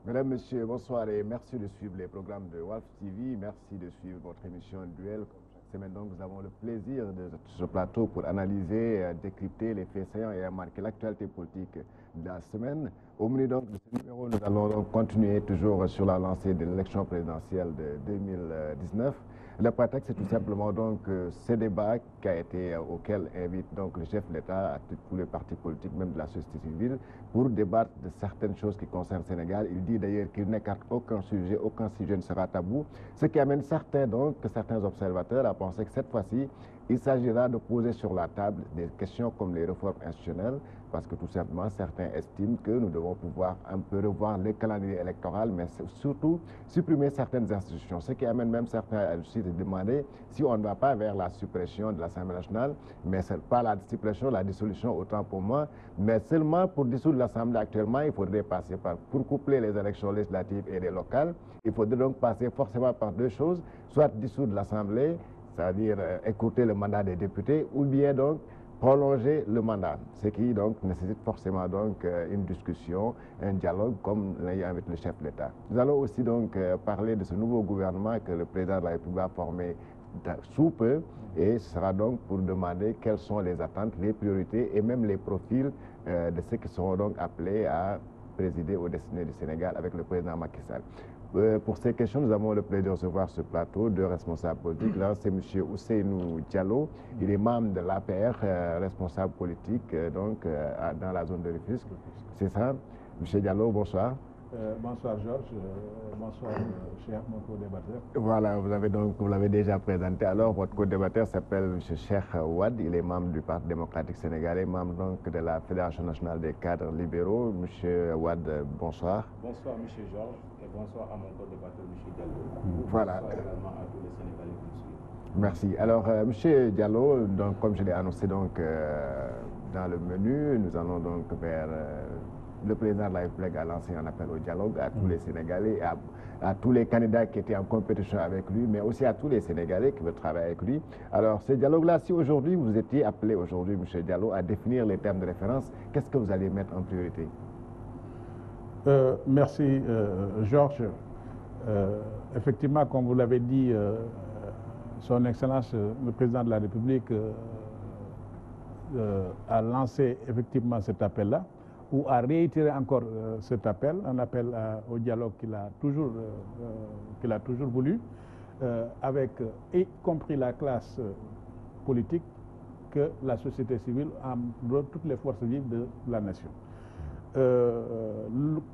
Mesdames, Messieurs, bonsoir et merci de suivre les programmes de Walf TV. Merci de suivre votre émission Duel. Comme chaque semaine, donc, nous avons le plaisir de ce plateau pour analyser, décrypter les faits saillants et marquer l'actualité politique de la semaine. Au menu donc de ce numéro, nous allons donc continuer toujours sur la lancée de l'élection présidentielle de 2019. Le prétexte, c'est tout simplement donc ce débat auquel invite donc le chef de l'État, tous les partis politiques, même de la société civile, pour débattre de certaines choses qui concernent le Sénégal. Il dit d'ailleurs qu'il n'écarte aucun sujet ne sera tabou, ce qui amène certains observateurs à penser que cette fois-ci, il s'agira de poser sur la table des questions comme les réformes institutionnelles, parce que tout simplement, certains estiment que nous devons pouvoir un peu revoir le calendrier électoral, mais surtout supprimer certaines institutions, ce qui amène même certains à demander si on ne va pas vers la suppression de l'Assemblée nationale, mais ce n'est pas la suppression, la dissolution, autant pour moi, mais seulement pour dissoudre l'Assemblée actuellement, il faudrait passer pour coupler les élections législatives et les locales, il faudrait donc passer forcément par deux choses, soit dissoudre l'Assemblée, c'est-à-dire écouter le mandat des députés, ou bien donc prolonger le mandat, ce qui donc nécessite forcément donc une discussion, un dialogue comme l'a eu avec le chef de l'État. Nous allons aussi donc parler de ce nouveau gouvernement que le président de la République va former sous peu, et ce sera donc pour demander quelles sont les attentes, les priorités et même les profils de ceux qui seront donc appelés à présider aux destinées du Sénégal avec le président Macky Sall. Pour ces questions, nous avons le plaisir de recevoir ce plateau de responsables politiques. Là, c'est M. Ousseynou Diallo. Il est membre de l'APR, responsable politique dans la zone de Rufisque. C'est ça. M. Diallo, bonsoir. Bonsoir Georges, bonsoir cher mon co-débatteur. Voilà, vous l'avez déjà présenté. Alors, votre co-débatteur s'appelle M. Cheikh Wade. Il est membre du Parti démocratique sénégalais, membre donc de la Fédération nationale des cadres libéraux. M. Wade, bonsoir. Bonsoir M. Georges et bonsoir à mon co-débatteur M. Diallo. Voilà. Bonsoir également à tous les Sénégalais qui nous suivent. Merci. Alors, M. Diallo, donc, comme je l'ai annoncé donc, dans le menu, nous allons donc vers... le président de la République a lancé un appel au dialogue à tous les Sénégalais, à tous les candidats qui étaient en compétition avec lui, mais aussi à tous les Sénégalais qui veulent travailler avec lui. Alors, ce dialogue-là, si aujourd'hui vous étiez appelé aujourd'hui, M. Diallo, à définir les termes de référence, qu'est-ce que vous allez mettre en priorité? Merci, Georges. Effectivement, comme vous l'avez dit, Son Excellence, le président de la République, a lancé effectivement cet appel-là, ou à réitérer encore cet appel, un appel au dialogue qu'il a toujours voulu, avec y compris la classe politique, que la société civile, en gros toutes les forces vives de la nation.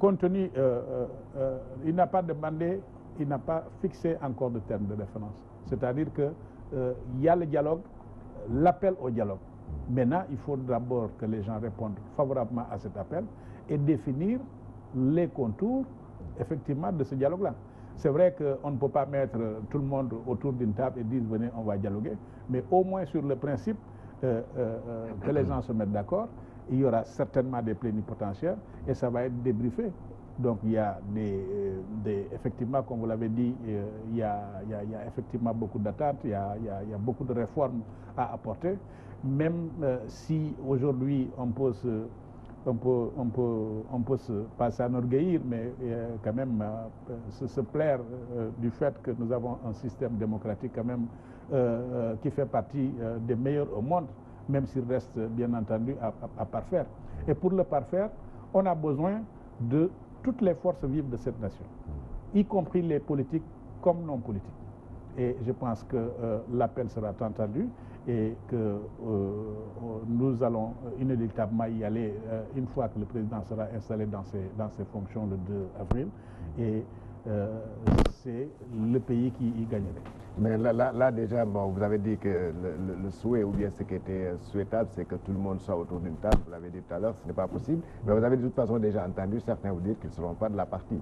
Compte tenu, il n'a pas demandé, il n'a pas fixé encore de termes de référence. C'est-à-dire que il y a le dialogue, l'appel au dialogue. Maintenant, il faut d'abord que les gens répondent favorablement à cet appel et définir les contours, effectivement, de ce dialogue-là. C'est vrai qu'on ne peut pas mettre tout le monde autour d'une table et dire « venez, on va dialoguer », mais au moins sur le principe que les gens se mettent d'accord, il y aura certainement des plénipotentiaires et ça va être débriefé. Donc il y a effectivement, comme vous l'avez dit, il y a effectivement beaucoup d'attentes, il y a beaucoup de réformes à apporter. Même si aujourd'hui on peut pas s'enorgueillir, mais quand même se plaire du fait que nous avons un système démocratique quand même qui fait partie des meilleurs au monde, même s'il reste bien entendu à parfaire. Et pour le parfaire, on a besoin de toutes les forces vives de cette nation, y compris les politiques comme non politiques. Et je pense que l'appel sera entendu et que nous allons inéluctablement y aller une fois que le président sera installé dans ses fonctions le 2 avril. Et c'est le pays qui y gagnerait. Mais là déjà, bon, vous avez dit que le souhait, ou bien ce qui était souhaitable, c'est que tout le monde soit autour d'une table. Vous l'avez dit tout à l'heure, ce n'est pas possible. Mais vous avez de toute façon déjà entendu certains vous dire qu'ils ne seront pas de la partie.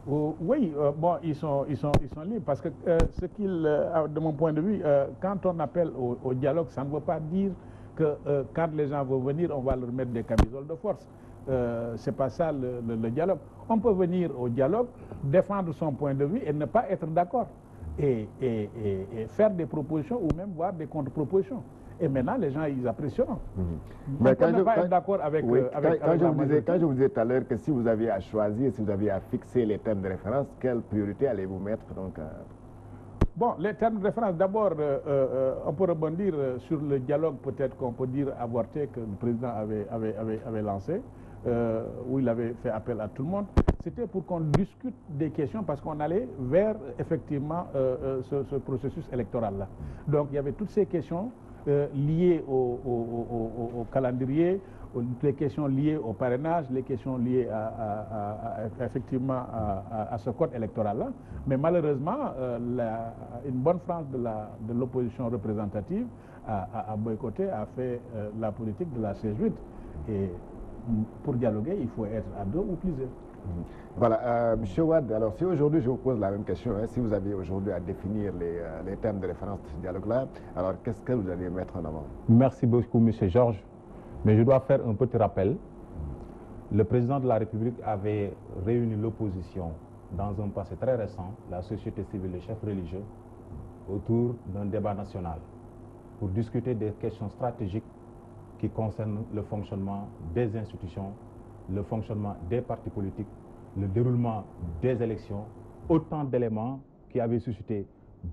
Oui, bon, ils sont libres parce que de mon point de vue, quand on appelle au dialogue, ça ne veut pas dire que quand les gens vont venir, on va leur mettre des camisoles de force. C'est pas ça le dialogue. On peut venir au dialogue, défendre son point de vue et ne pas être d'accord. Et faire des propositions ou même voir des contre-propositions. Et maintenant, les gens, ils apprécient. Mais on ne peut pas être d'accord avec, oui, quand je vous disais tout à l'heure que si vous aviez à choisir, si vous aviez à fixer les thèmes de référence, quelle priorité allez-vous mettre donc Bon, les termes de référence, d'abord, on peut rebondir sur le dialogue, peut-être qu'on peut dire avorté, que le président avait lancé, où il avait fait appel à tout le monde. C'était pour qu'on discute des questions, parce qu'on allait vers, effectivement, ce processus électoral-là. Donc, il y avait toutes ces questions liées au calendrier, les questions liées au parrainage, les questions liées effectivement à ce code électoral-là. Mais malheureusement, une bonne frange de l'opposition représentative a boycotté, a fait la politique de la 16-8. Et pour dialoguer, il faut être à deux ou plusieurs. Voilà, Monsieur Wade, alors si aujourd'hui je vous pose la même question, hein, si vous aviez aujourd'hui à définir les thèmes de référence de ce dialogue-là, alors qu'est-ce que vous allez mettre en avant? Merci beaucoup, Monsieur Georges. Mais je dois faire un petit rappel. Le président de la République avait réuni l'opposition dans un passé très récent, la société civile, les chefs religieux, autour d'un débat national pour discuter des questions stratégiques qui concernent le fonctionnement des institutions, le fonctionnement des partis politiques, le déroulement des élections, autant d'éléments qui avaient suscité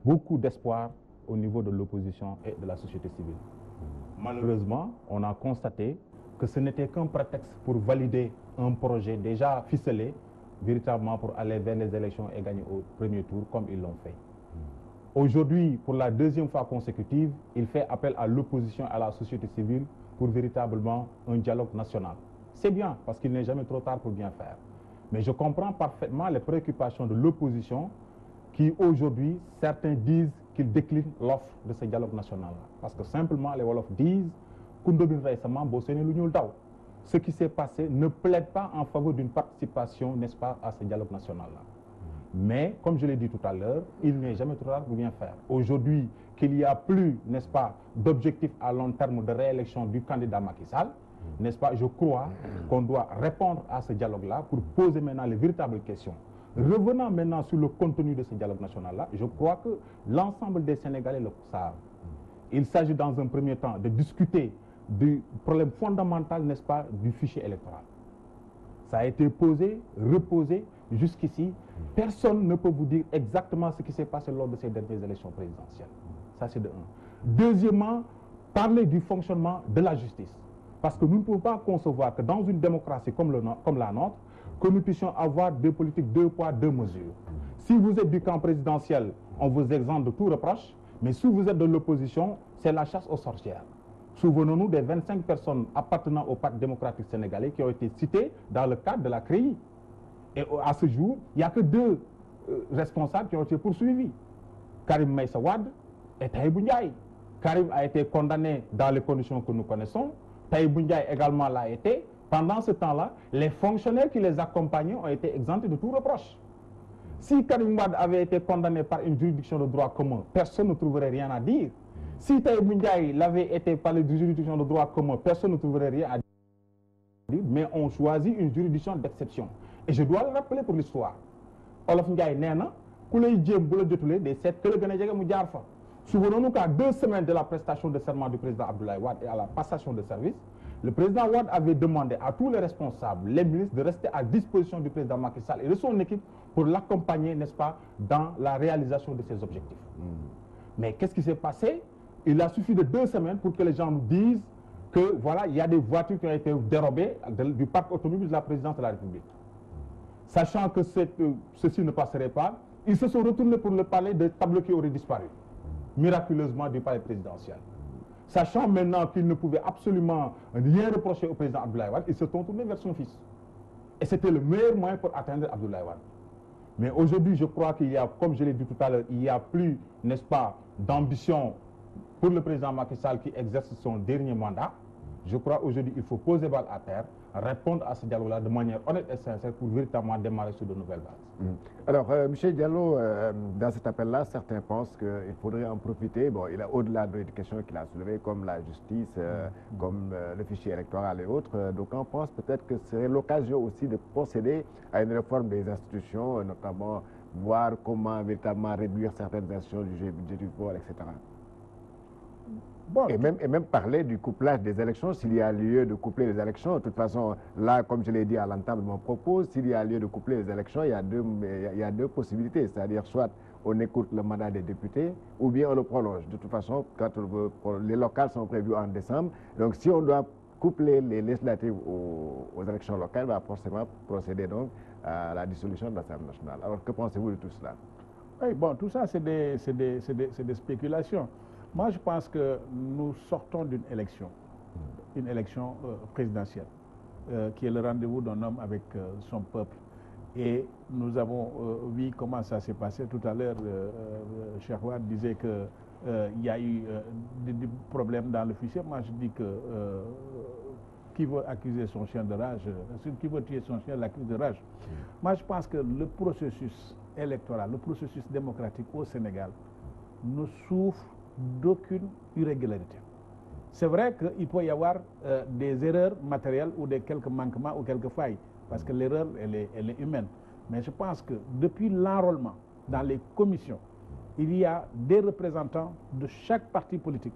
beaucoup d'espoir au niveau de l'opposition et de la société civile. Malheureusement, on a constaté que ce n'était qu'un prétexte pour valider un projet déjà ficelé, véritablement pour aller vers les élections et gagner au premier tour, comme ils l'ont fait. Aujourd'hui, pour la deuxième fois consécutive, il fait appel à l'opposition, à la société civile, pour véritablement un dialogue national. C'est bien, parce qu'il n'est jamais trop tard pour bien faire. Mais je comprends parfaitement les préoccupations de l'opposition qui, aujourd'hui, certains disent qu'ils déclinent l'offre de ce dialogue national-là. Parce que simplement, les Wolofs disent ce qui s'est passé ne plaide pas en faveur d'une participation, n'est-ce pas, à ce dialogue national-là. Mais, comme je l'ai dit tout à l'heure, il n'est jamais trop tard pour bien faire. Aujourd'hui, qu'il n'y a plus, n'est-ce pas, d'objectif à long terme de réélection du candidat Macky Sall, n'est-ce pas, je crois qu'on doit répondre à ce dialogue-là pour poser maintenant les véritables questions. Revenant maintenant sur le contenu de ce dialogue national-là, je crois que l'ensemble des Sénégalais le savent. Il s'agit dans un premier temps de discuter du problème fondamental, n'est-ce pas, du fichier électoral. Ça a été posé, reposé, jusqu'ici. Personne ne peut vous dire exactement ce qui s'est passé lors de ces dernières élections présidentielles. Ça, c'est de un. Deuxièmement, parler du fonctionnement de la justice. Parce que nous ne pouvons pas concevoir que dans une démocratie comme la nôtre, que nous puissions avoir des politiques deux poids, deux mesures. Si vous êtes du camp présidentiel, on vous exempte de tout reproche, mais si vous êtes de l'opposition, c'est la chasse aux sorcières. Souvenons-nous des 25 personnes appartenant au Parti démocratique sénégalais qui ont été citées dans le cadre de la CREI. Et à ce jour, il n'y a que deux responsables qui ont été poursuivis. Karim Meïssa Wade et Tahibou Ndiaye. Karim a été condamné dans les conditions que nous connaissons. Tahibou Ndiaye également l'a été. Pendant ce temps-là, les fonctionnaires qui les accompagnaient ont été exemptés de tout reproche. Si Karim Wade avait été condamné par une juridiction de droit commun, personne ne trouverait rien à dire. Si Tahibou Ndiaye l'avait été par une juridiction de droit commun, personne ne trouverait rien à dire. Mais on choisit une juridiction d'exception. Et je dois le rappeler pour l'histoire. Olof Ndiaye Nena, des 7 que le souvenons-nous qu'à 2 semaines de la prestation de serment du président Abdoulaye Wade et à la passation de service, le président Wade avait demandé à tous les responsables, les ministres, de rester à disposition du président Macky Sall et de son équipe pour l'accompagner, n'est-ce pas, dans la réalisation de ses objectifs. Mais qu'est-ce qui s'est passé? Il a suffi de 2 semaines pour que les gens nous disent que, voilà, il y a des voitures qui ont été dérobées du parc automobile de la présidence de la République. Sachant que ceci ne passerait pas, ils se sont retournés pour le palais de tableaux qui auraient disparu, miraculeusement du palais présidentiel. Sachant maintenant qu'ils ne pouvaient absolument rien reprocher au président Abdoulaye Wade, ils se sont tournés vers son fils. Et c'était le meilleur moyen pour atteindre Abdoulaye Wade. Mais aujourd'hui, je crois qu'il y a, comme je l'ai dit tout à l'heure, il n'y a plus, n'est-ce pas, d'ambition pour le président Macky Sall qui exerce son dernier mandat. Je crois aujourd'hui qu'il faut poser balle à terre, répondre à ce dialogue-là de manière honnête et sincère pour véritablement démarrer sur de nouvelles bases. Alors, M. Diallo, dans cet appel-là, certains pensent qu'il faudrait en profiter. Bon, il a au-delà des questions qu'il a soulevées, comme la justice, comme le fichier électoral et autres. Donc, on pense peut-être que ce serait l'occasion aussi de procéder à une réforme des institutions, notamment voir comment véritablement réduire certaines institutions du jeu budgétaire, etc. Bon, et même parler du couplage des élections, s'il y a lieu de coupler les élections. De toute façon, là, comme je l'ai dit à l'entame de mon propos, s'il y a lieu de coupler les élections, il y a deux possibilités. C'est-à-dire soit on écoute le mandat des députés ou bien on le prolonge. De toute façon, les locales sont prévues en décembre. Donc si on doit coupler les législatives aux élections locales, on va forcément procéder donc à la dissolution de l'Assemblée nationale. Alors que pensez-vous de tout cela? Oui, bon, tout ça, c'est des spéculations. Moi, je pense que nous sortons d'une élection, une élection présidentielle, qui est le rendez-vous d'un homme avec son peuple. Et nous avons vu comment ça s'est passé. Tout à l'heure, Cheikh Wade disait qu'il y a eu des problèmes dans le fichier. Moi, je dis que qui veut accuser son chien de rage, qui veut tuer son chien l'accuse de rage. Moi, je pense que le processus électoral, le processus démocratique au Sénégal ne souffre d'aucune irrégularité. C'est vrai qu'il peut y avoir des erreurs matérielles ou quelques manquements ou quelques failles, parce que l'erreur, elle est humaine. Mais je pense que depuis l'enrôlement dans les commissions, il y a des représentants de chaque parti politique.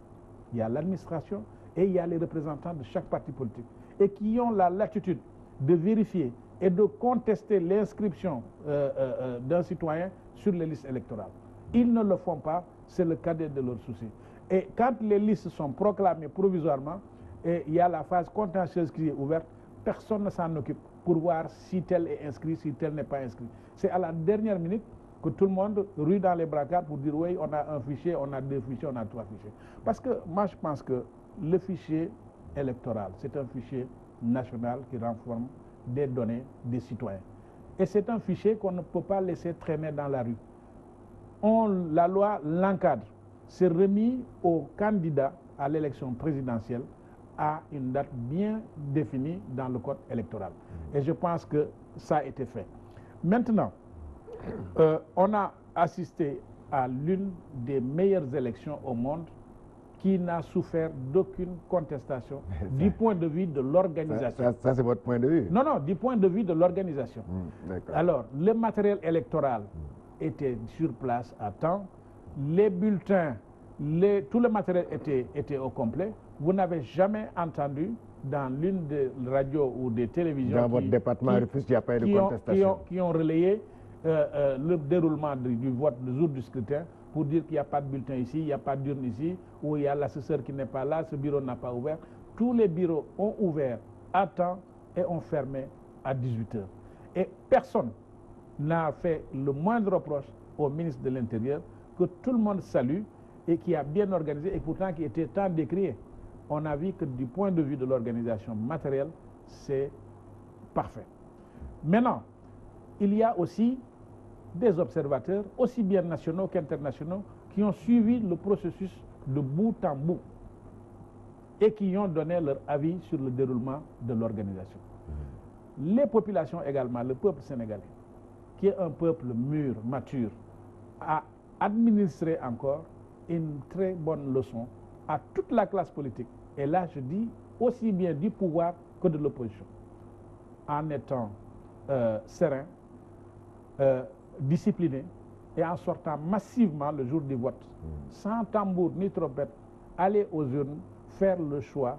Il y a l'administration et il y a les représentants de chaque parti politique, et qui ont la latitude de vérifier et de contester l'inscription d'un citoyen sur les listes électorales. Ils ne le font pas, c'est le cadet de leurs soucis. Et quand les listes sont proclamées provisoirement, et il y a la phase contentieuse qui est ouverte, personne ne s'en occupe pour voir si tel est inscrit, si tel n'est pas inscrit. C'est à la dernière minute que tout le monde rue dans les bracards pour dire oui, on a un fichier, on a deux fichiers, on a trois fichiers. Parce que moi, je pense que le fichier électoral, c'est un fichier national qui renferme des données des citoyens. Et c'est un fichier qu'on ne peut pas laisser traîner dans la rue. La loi l'encadre. C'est remis aux candidats à l'élection présidentielle à une date bien définie dans le code électoral. Et je pense que ça a été fait. Maintenant, on a assisté à l'une des meilleures élections au monde qui n'a souffert d'aucune contestation du point de vue de l'organisation. Ça c'est votre point de vue? Non, non, du point de vue de l'organisation. Alors, le matériel électoral était sur place à temps, les bulletins, tout le matériel était au complet. Vous n'avez jamais entendu dans l'une des radios ou des télévisions dans votre département Rufisque, il n'y a pas eu de contestation, qui ont relayé le déroulement du vote le jour du scrutin pour dire qu'il n'y a pas de bulletin ici, il n'y a pas d'urne ici, ou il y a l'assesseur qui n'est pas là, ce bureau n'a pas ouvert. Tous les bureaux ont ouvert à temps et ont fermé à 18 h. Et personne n'a fait le moindre reproche au ministre de l'Intérieur, que tout le monde salue et qui a bien organisé et pourtant qui était tant décrié. On a vu que du point de vue de l'organisation matérielle, c'est parfait. Maintenant, il y a aussi des observateurs, aussi bien nationaux qu'internationaux, qui ont suivi le processus de bout en bout et qui ont donné leur avis sur le déroulement de l'organisation. Les populations également, le peuple sénégalais, qui est un peuple mûr, mature, a administré encore une très bonne leçon à toute la classe politique. Et là, je dis aussi bien du pouvoir que de l'opposition, en étant serein, discipliné et en sortant massivement le jour du vote, sans tambour ni trompette, aller aux urnes, faire le choix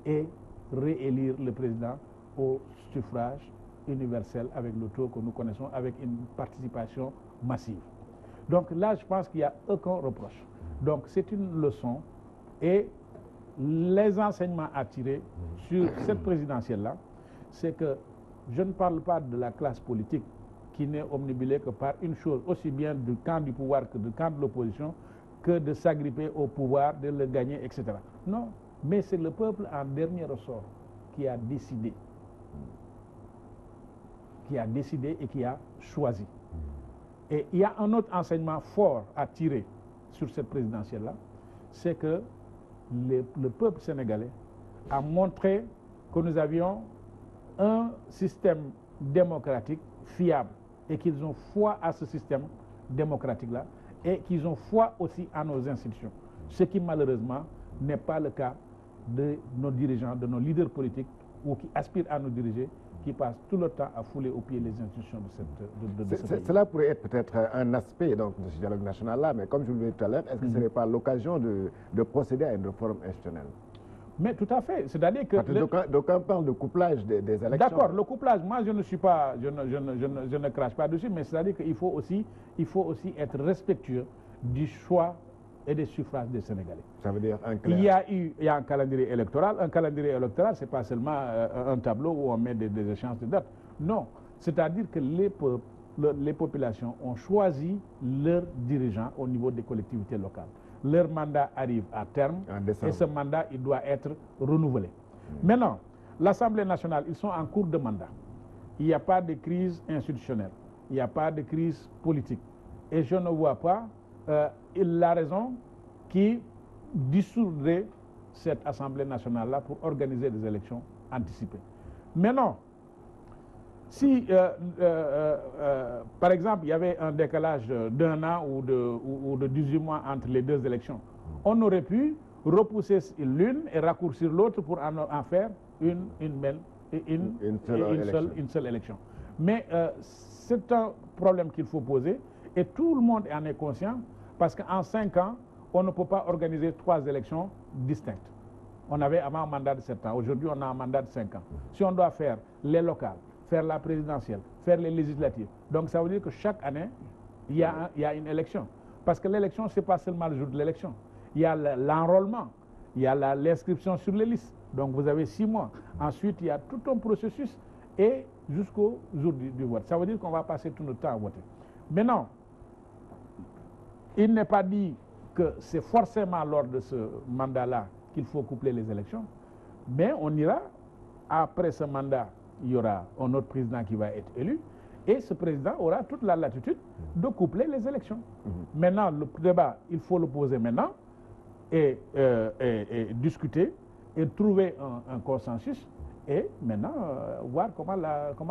et réélire le président au suffrage universel avec le taux que nous connaissons, avec une participation massive. Donc là, je pense qu'il n'y a aucun reproche. Donc c'est une leçon et les enseignements à tirer sur cette présidentielle-là, c'est que je ne parle pas de la classe politique qui n'est omnibulée que par une chose, aussi bien du camp du pouvoir que du camp de l'opposition, que de s'agripper au pouvoir, de le gagner, etc. Non, mais c'est le peuple en dernier ressort qui a décidé. Et qui a choisi. Et il y a un autre enseignement fort à tirer sur cette présidentielle-là, c'est que le peuple sénégalais a montré que nous avions un système démocratique fiable et qu'ils ont foi à ce système démocratique-là et qu'ils ont foi aussi à nos institutions. Ce qui malheureusement n'est pas le cas de nos dirigeants, de nos leaders politiques ou qui aspirent à nous diriger, qui passent tout le temps à fouler aux pieds les institutions de ce pays. Cela pourrait être peut-être un aspect donc, de ce dialogue national-là, mais comme je vous l'ai dit tout à l'heure, est-ce que ce n'est pas l'occasion de procéder à une réforme institutionnelle? Mais tout à fait, c'est-à-dire que... D'aucuns parlent de couplage des élections. D'accord, le couplage, moi je ne suis pas, je ne crache pas dessus, mais c'est-à-dire qu'il faut aussi être respectueux du choix et des suffrages des Sénégalais. Ça veut dire un clair. Il y a un calendrier électoral. Un calendrier électoral, ce n'est pas seulement un tableau où on met des échéances de date. Non, c'est-à-dire que les populations ont choisi leurs dirigeants au niveau des collectivités locales. Leur mandat arrive à terme et ce mandat, il doit être renouvelé. Maintenant, l'Assemblée nationale, ils sont en cours de mandat. Il n'y a pas de crise institutionnelle, il n'y a pas de crise politique. Et je ne vois pas la raison qui dissoudrait cette Assemblée nationale-là pour organiser des élections anticipées. Maintenant, si, par exemple, il y avait un décalage d'1 an ou de 18 mois entre les deux élections, on aurait pu repousser l'une et raccourcir l'autre pour en faire une seule élection. Mais c'est un problème qu'il faut poser et tout le monde en est conscient parce qu'en 5 ans, on ne peut pas organiser 3 élections distinctes. On avait avant un mandat de 7 ans, aujourd'hui on a un mandat de 5 ans. Si on doit faire les locales, faire la présidentielle, faire les législatives. Donc ça veut dire que chaque année, il y a une élection. Parce que l'élection, ce n'est pas seulement le jour de l'élection. Il y a l'enrôlement, il y a l'inscription sur les listes. Donc vous avez 6 mois. Ensuite, il y a tout un processus et jusqu'au jour du vote. Ça veut dire qu'on va passer tout notre temps à voter. Maintenant, il n'est pas dit que c'est forcément lors de ce mandat-là qu'il faut coupler les élections, mais on ira après ce mandat. Il y aura un autre président qui va être élu et ce président aura toute la latitude de coupler les élections. Maintenant, le débat, il faut le poser maintenant et discuter et trouver un consensus et maintenant voir comment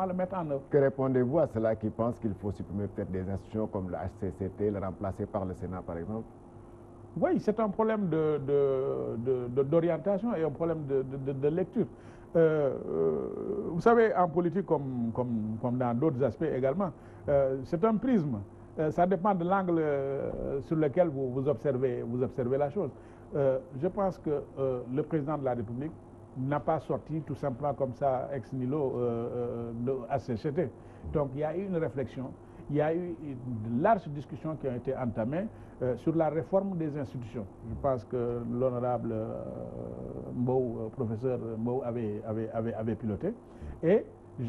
le mettre en œuvre. Que répondez-vous à ceux-là qui pensent qu'il faut supprimer peut-être des institutions comme le HCCT, le remplacer par le Sénat par exemple? Oui, c'est un problème d'orientation et un problème de lecture. Vous savez, en politique comme dans d'autres aspects également, c'est un prisme. Ça dépend de l'angle sur lequel vous observez la chose. Je pense que le président de la République n'a pas sorti tout simplement comme ça ex nihilo de HCCT. Donc il y a eu une réflexion, il y a eu de larges discussions qui ont été entamées sur la réforme des institutions. Je pense que l'honorable professeur Mbow avait piloté. Et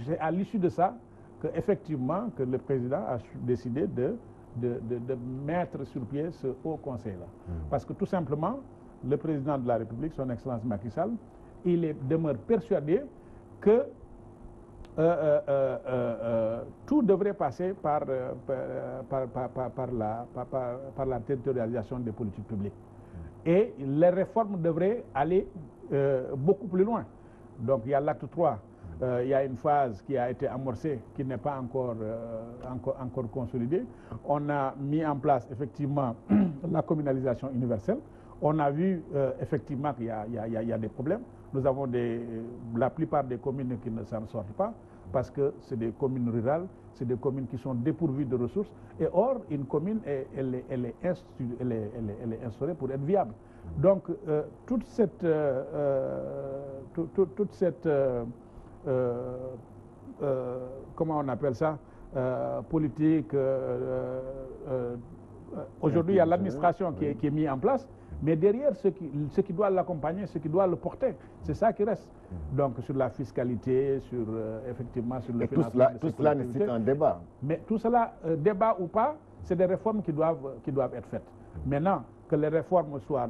c'est à l'issue de ça qu'effectivement que le président a décidé de mettre sur pied ce haut conseil-là. Parce que tout simplement, le président de la République, son Excellence Macky Sall, il demeure persuadé que tout devrait passer par la territorialisation des politiques publiques. Et les réformes devraient aller beaucoup plus loin. Donc il y a l'acte 3, il y a une phase qui a été amorcée, qui n'est pas encore consolidée. On a mis en place effectivement la communalisation universelle. On a vu effectivement qu'il y a des problèmes. Nous avons la plupart des communes qui ne s'en sortent pas parce que c'est des communes rurales, c'est des communes qui sont dépourvues de ressources. Et or, une commune, elle est instaurée pour être viable. Donc, toute cette comment on appelle ça, politique, aujourd'hui, il y a l'administration qui est mise en place. Mais derrière, ce qui doit l'accompagner, ce qui doit le porter, c'est ça qui reste. Donc sur la fiscalité, effectivement sur le financement. Tout cela nécessite un débat. Mais tout cela, débat ou pas, c'est des réformes qui doivent être faites. Maintenant, que les réformes soient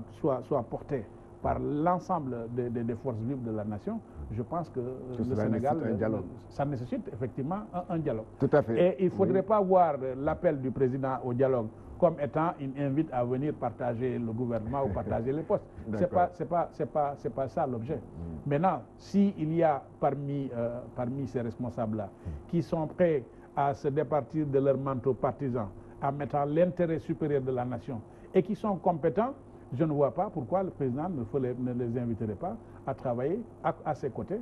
portées par l'ensemble des forces vives de la nation, je pense que le Sénégal, ça nécessite effectivement un dialogue. Tout à fait. Et il ne faudrait pas voir l'appel du président au dialogue comme étant une invite à venir partager le gouvernement ou partager les postes. C'est pas ça l'objet. Maintenant, s'il y a parmi ces responsables-là qui sont prêts à se départir de leur manteau partisan, en mettant l'intérêt supérieur de la nation et qui sont compétents, je ne vois pas pourquoi le président ne les inviterait pas à travailler à ses côtés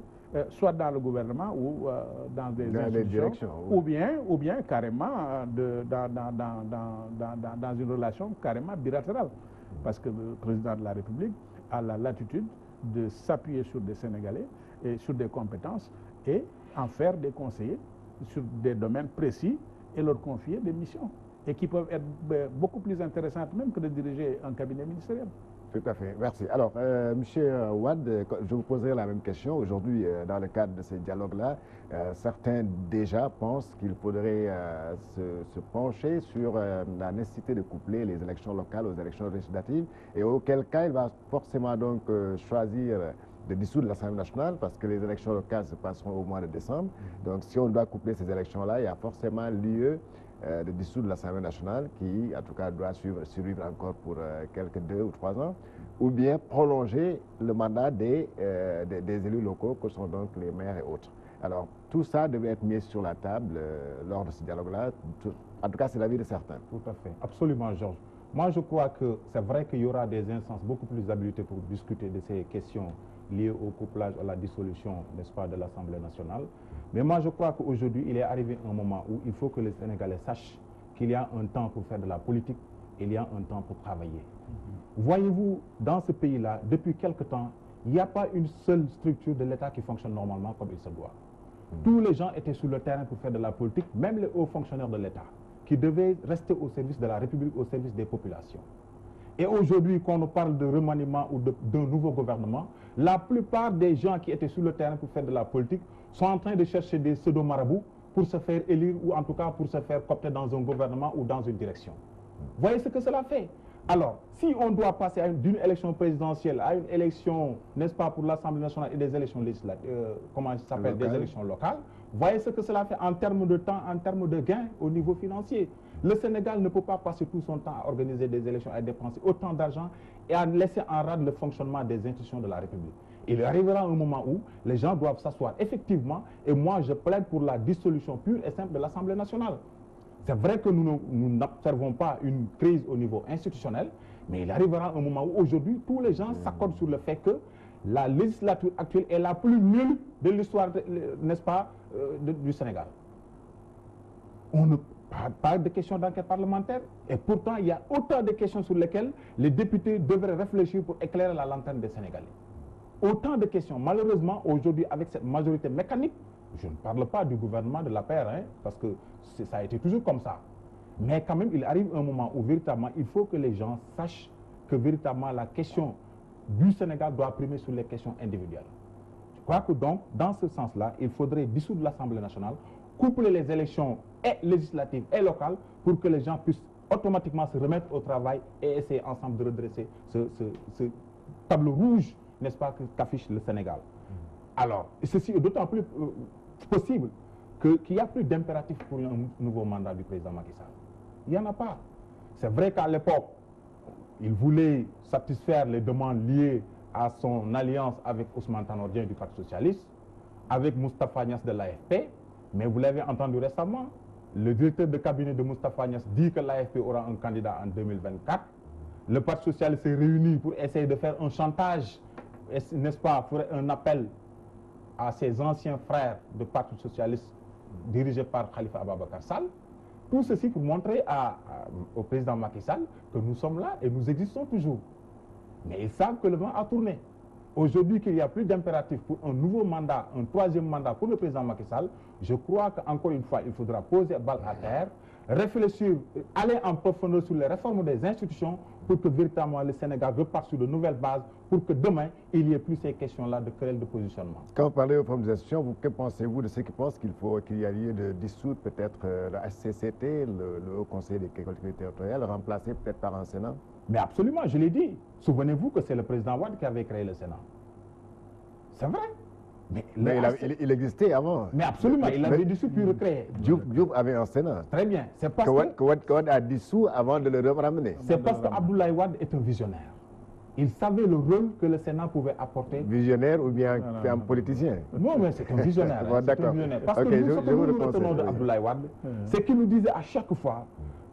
soit dans le gouvernement ou dans des institutions, ou bien carrément dans une relation carrément bilatérale. Parce que le président de la République a la latitude de s'appuyer sur des Sénégalais et sur des compétences et en faire des conseillers sur des domaines précis et leur confier des missions et qui peuvent être beaucoup plus intéressantes même que de diriger un cabinet ministériel. Tout à fait, merci. Alors, Monsieur Wade, je vous poserai la même question. Aujourd'hui, dans le cadre de ces dialogues-là, certains déjà pensent qu'il faudrait se pencher sur la nécessité de coupler les élections locales aux élections législatives, et auquel cas il va forcément donc choisir de dissoudre l'Assemblée nationale, parce que les élections locales se passeront au mois de décembre. Donc, si on doit coupler ces élections-là, il y a forcément lieu de dissoudre l'Assemblée nationale, qui en tout cas doit survivre encore pour quelques 2 ou 3 ans, ou bien prolonger le mandat des élus locaux que sont donc les maires et autres. Alors tout ça devait être mis sur la table lors de ce dialogue-là. En tout cas, c'est l'avis de certains. Tout à fait, absolument, Georges. Moi, je crois que c'est vrai qu'il y aura des instances beaucoup plus habilitées pour discuter de ces questions liées au couplage, à la dissolution, n'est-ce pas, de l'Assemblée nationale. Mais moi, je crois qu'aujourd'hui, il est arrivé un moment où il faut que les Sénégalais sachent qu'il y a un temps pour faire de la politique et il y a un temps pour travailler. Voyez-vous, dans ce pays-là, depuis quelque temps, il n'y a pas une seule structure de l'État qui fonctionne normalement comme il se doit. Tous les gens étaient sur le terrain pour faire de la politique, même les hauts fonctionnaires de l'État, qui devaient rester au service de la République, au service des populations. Et aujourd'hui, quand on parle de remaniement ou d'un nouveau gouvernement, la plupart des gens qui étaient sur le terrain pour faire de la politique sont en train de chercher des pseudo-marabouts pour se faire élire ou en tout cas pour se faire coopter dans un gouvernement ou dans une direction. Voyez ce que cela fait. Alors, si on doit passer d'une élection présidentielle à une élection, n'est-ce pas, pour l'Assemblée nationale et des élections législatives, comment ça s'appelle, des élections locales, voyez ce que cela fait en termes de temps, en termes de gains au niveau financier. Le Sénégal ne peut pas passer tout son temps à organiser des élections, à dépenser autant d'argent et à laisser en rade le fonctionnement des institutions de la République. Il arrivera un moment où les gens doivent s'asseoir effectivement, et moi je plaide pour la dissolution pure et simple de l'Assemblée nationale. C'est vrai que nous n'observons pas une crise au niveau institutionnel, mais il arrivera un moment où aujourd'hui tous les gens s'accordent sur le fait que la législature actuelle est la plus nulle de l'histoire, n'est-ce pas, du Sénégal. On ne parle pas de questions d'enquête parlementaire, et pourtant il y a autant de questions sur lesquelles les députés devraient réfléchir pour éclairer la lanterne des Sénégalais. Autant de questions. Malheureusement, aujourd'hui, avec cette majorité mécanique, je ne parle pas du gouvernement de l'APR, hein, parce que ça a été toujours comme ça. Mais quand même, il arrive un moment où véritablement, il faut que les gens sachent que véritablement la question du Sénégal doit primer sur les questions individuelles. Je crois que donc, dans ce sens-là, il faudrait dissoudre l'Assemblée nationale, coupler les élections et législatives et locales pour que les gens puissent automatiquement se remettre au travail et essayer ensemble de redresser ce tableau rouge, n'est-ce pas, qu'affiche le Sénégal. Alors, ceci est d'autant plus possible qu'il n'y a plus d'impératif pour un nouveau mandat du président Macky Sall. Il n'y en a pas. C'est vrai qu'à l'époque, il voulait satisfaire les demandes liées à son alliance avec Ousmane Tanor Dieng du Parti socialiste, avec Moustapha Niasse de l'AFP, mais vous l'avez entendu récemment, le directeur de cabinet de Moustapha Niasse dit que l'AFP aura un candidat en 2024. Le Parti socialiste s'est réuni pour essayer de faire un chantage, n'est-ce pas, ferait un appel à ses anciens frères de Parti socialiste dirigés par Khalifa Ababacar Sall. Tout ceci pour montrer au président Macky Sall que nous sommes là et nous existons toujours. Mais ils savent que le vent a tourné. Aujourd'hui, qu'il n'y a plus d'impératif pour un nouveau mandat, un troisième mandat pour le président Macky Sall, je crois qu'encore une fois, il faudra poser balle à terre, réfléchir, aller en profondeur sur les réformes des institutions pour que véritablement le Sénégal reparte sur de nouvelles bases pour que demain, il n'y ait plus ces questions-là de querelle de positionnement. Quand vous parlez aux réformes des institutions, que pensez-vous de ceux qui pensent qu'il y a lieu de dissoudre peut-être le HCCT, le Haut Conseil des collectivités territoriales, remplacé peut-être par un Sénat? Mais absolument, je l'ai dit. Souvenez-vous que c'est le président Wade qui avait créé le Sénat. C'est vrai. Mais il existait avant. Mais absolument, il avait dissous puis recréé. Diop avait un Sénat. Très bien. C'est parce que Wade a dissous avant de le ramener. C'est parce qu'Abdoulaye Wade est un visionnaire. Il savait le rôle que le Sénat pouvait apporter. Visionnaire ou bien un politicien? Non, mais c'est un visionnaire. Bon, d'accord. Parce que nous, ce que nous retenons d'Abdoulaye Wade, c'est qu'il nous disait à chaque fois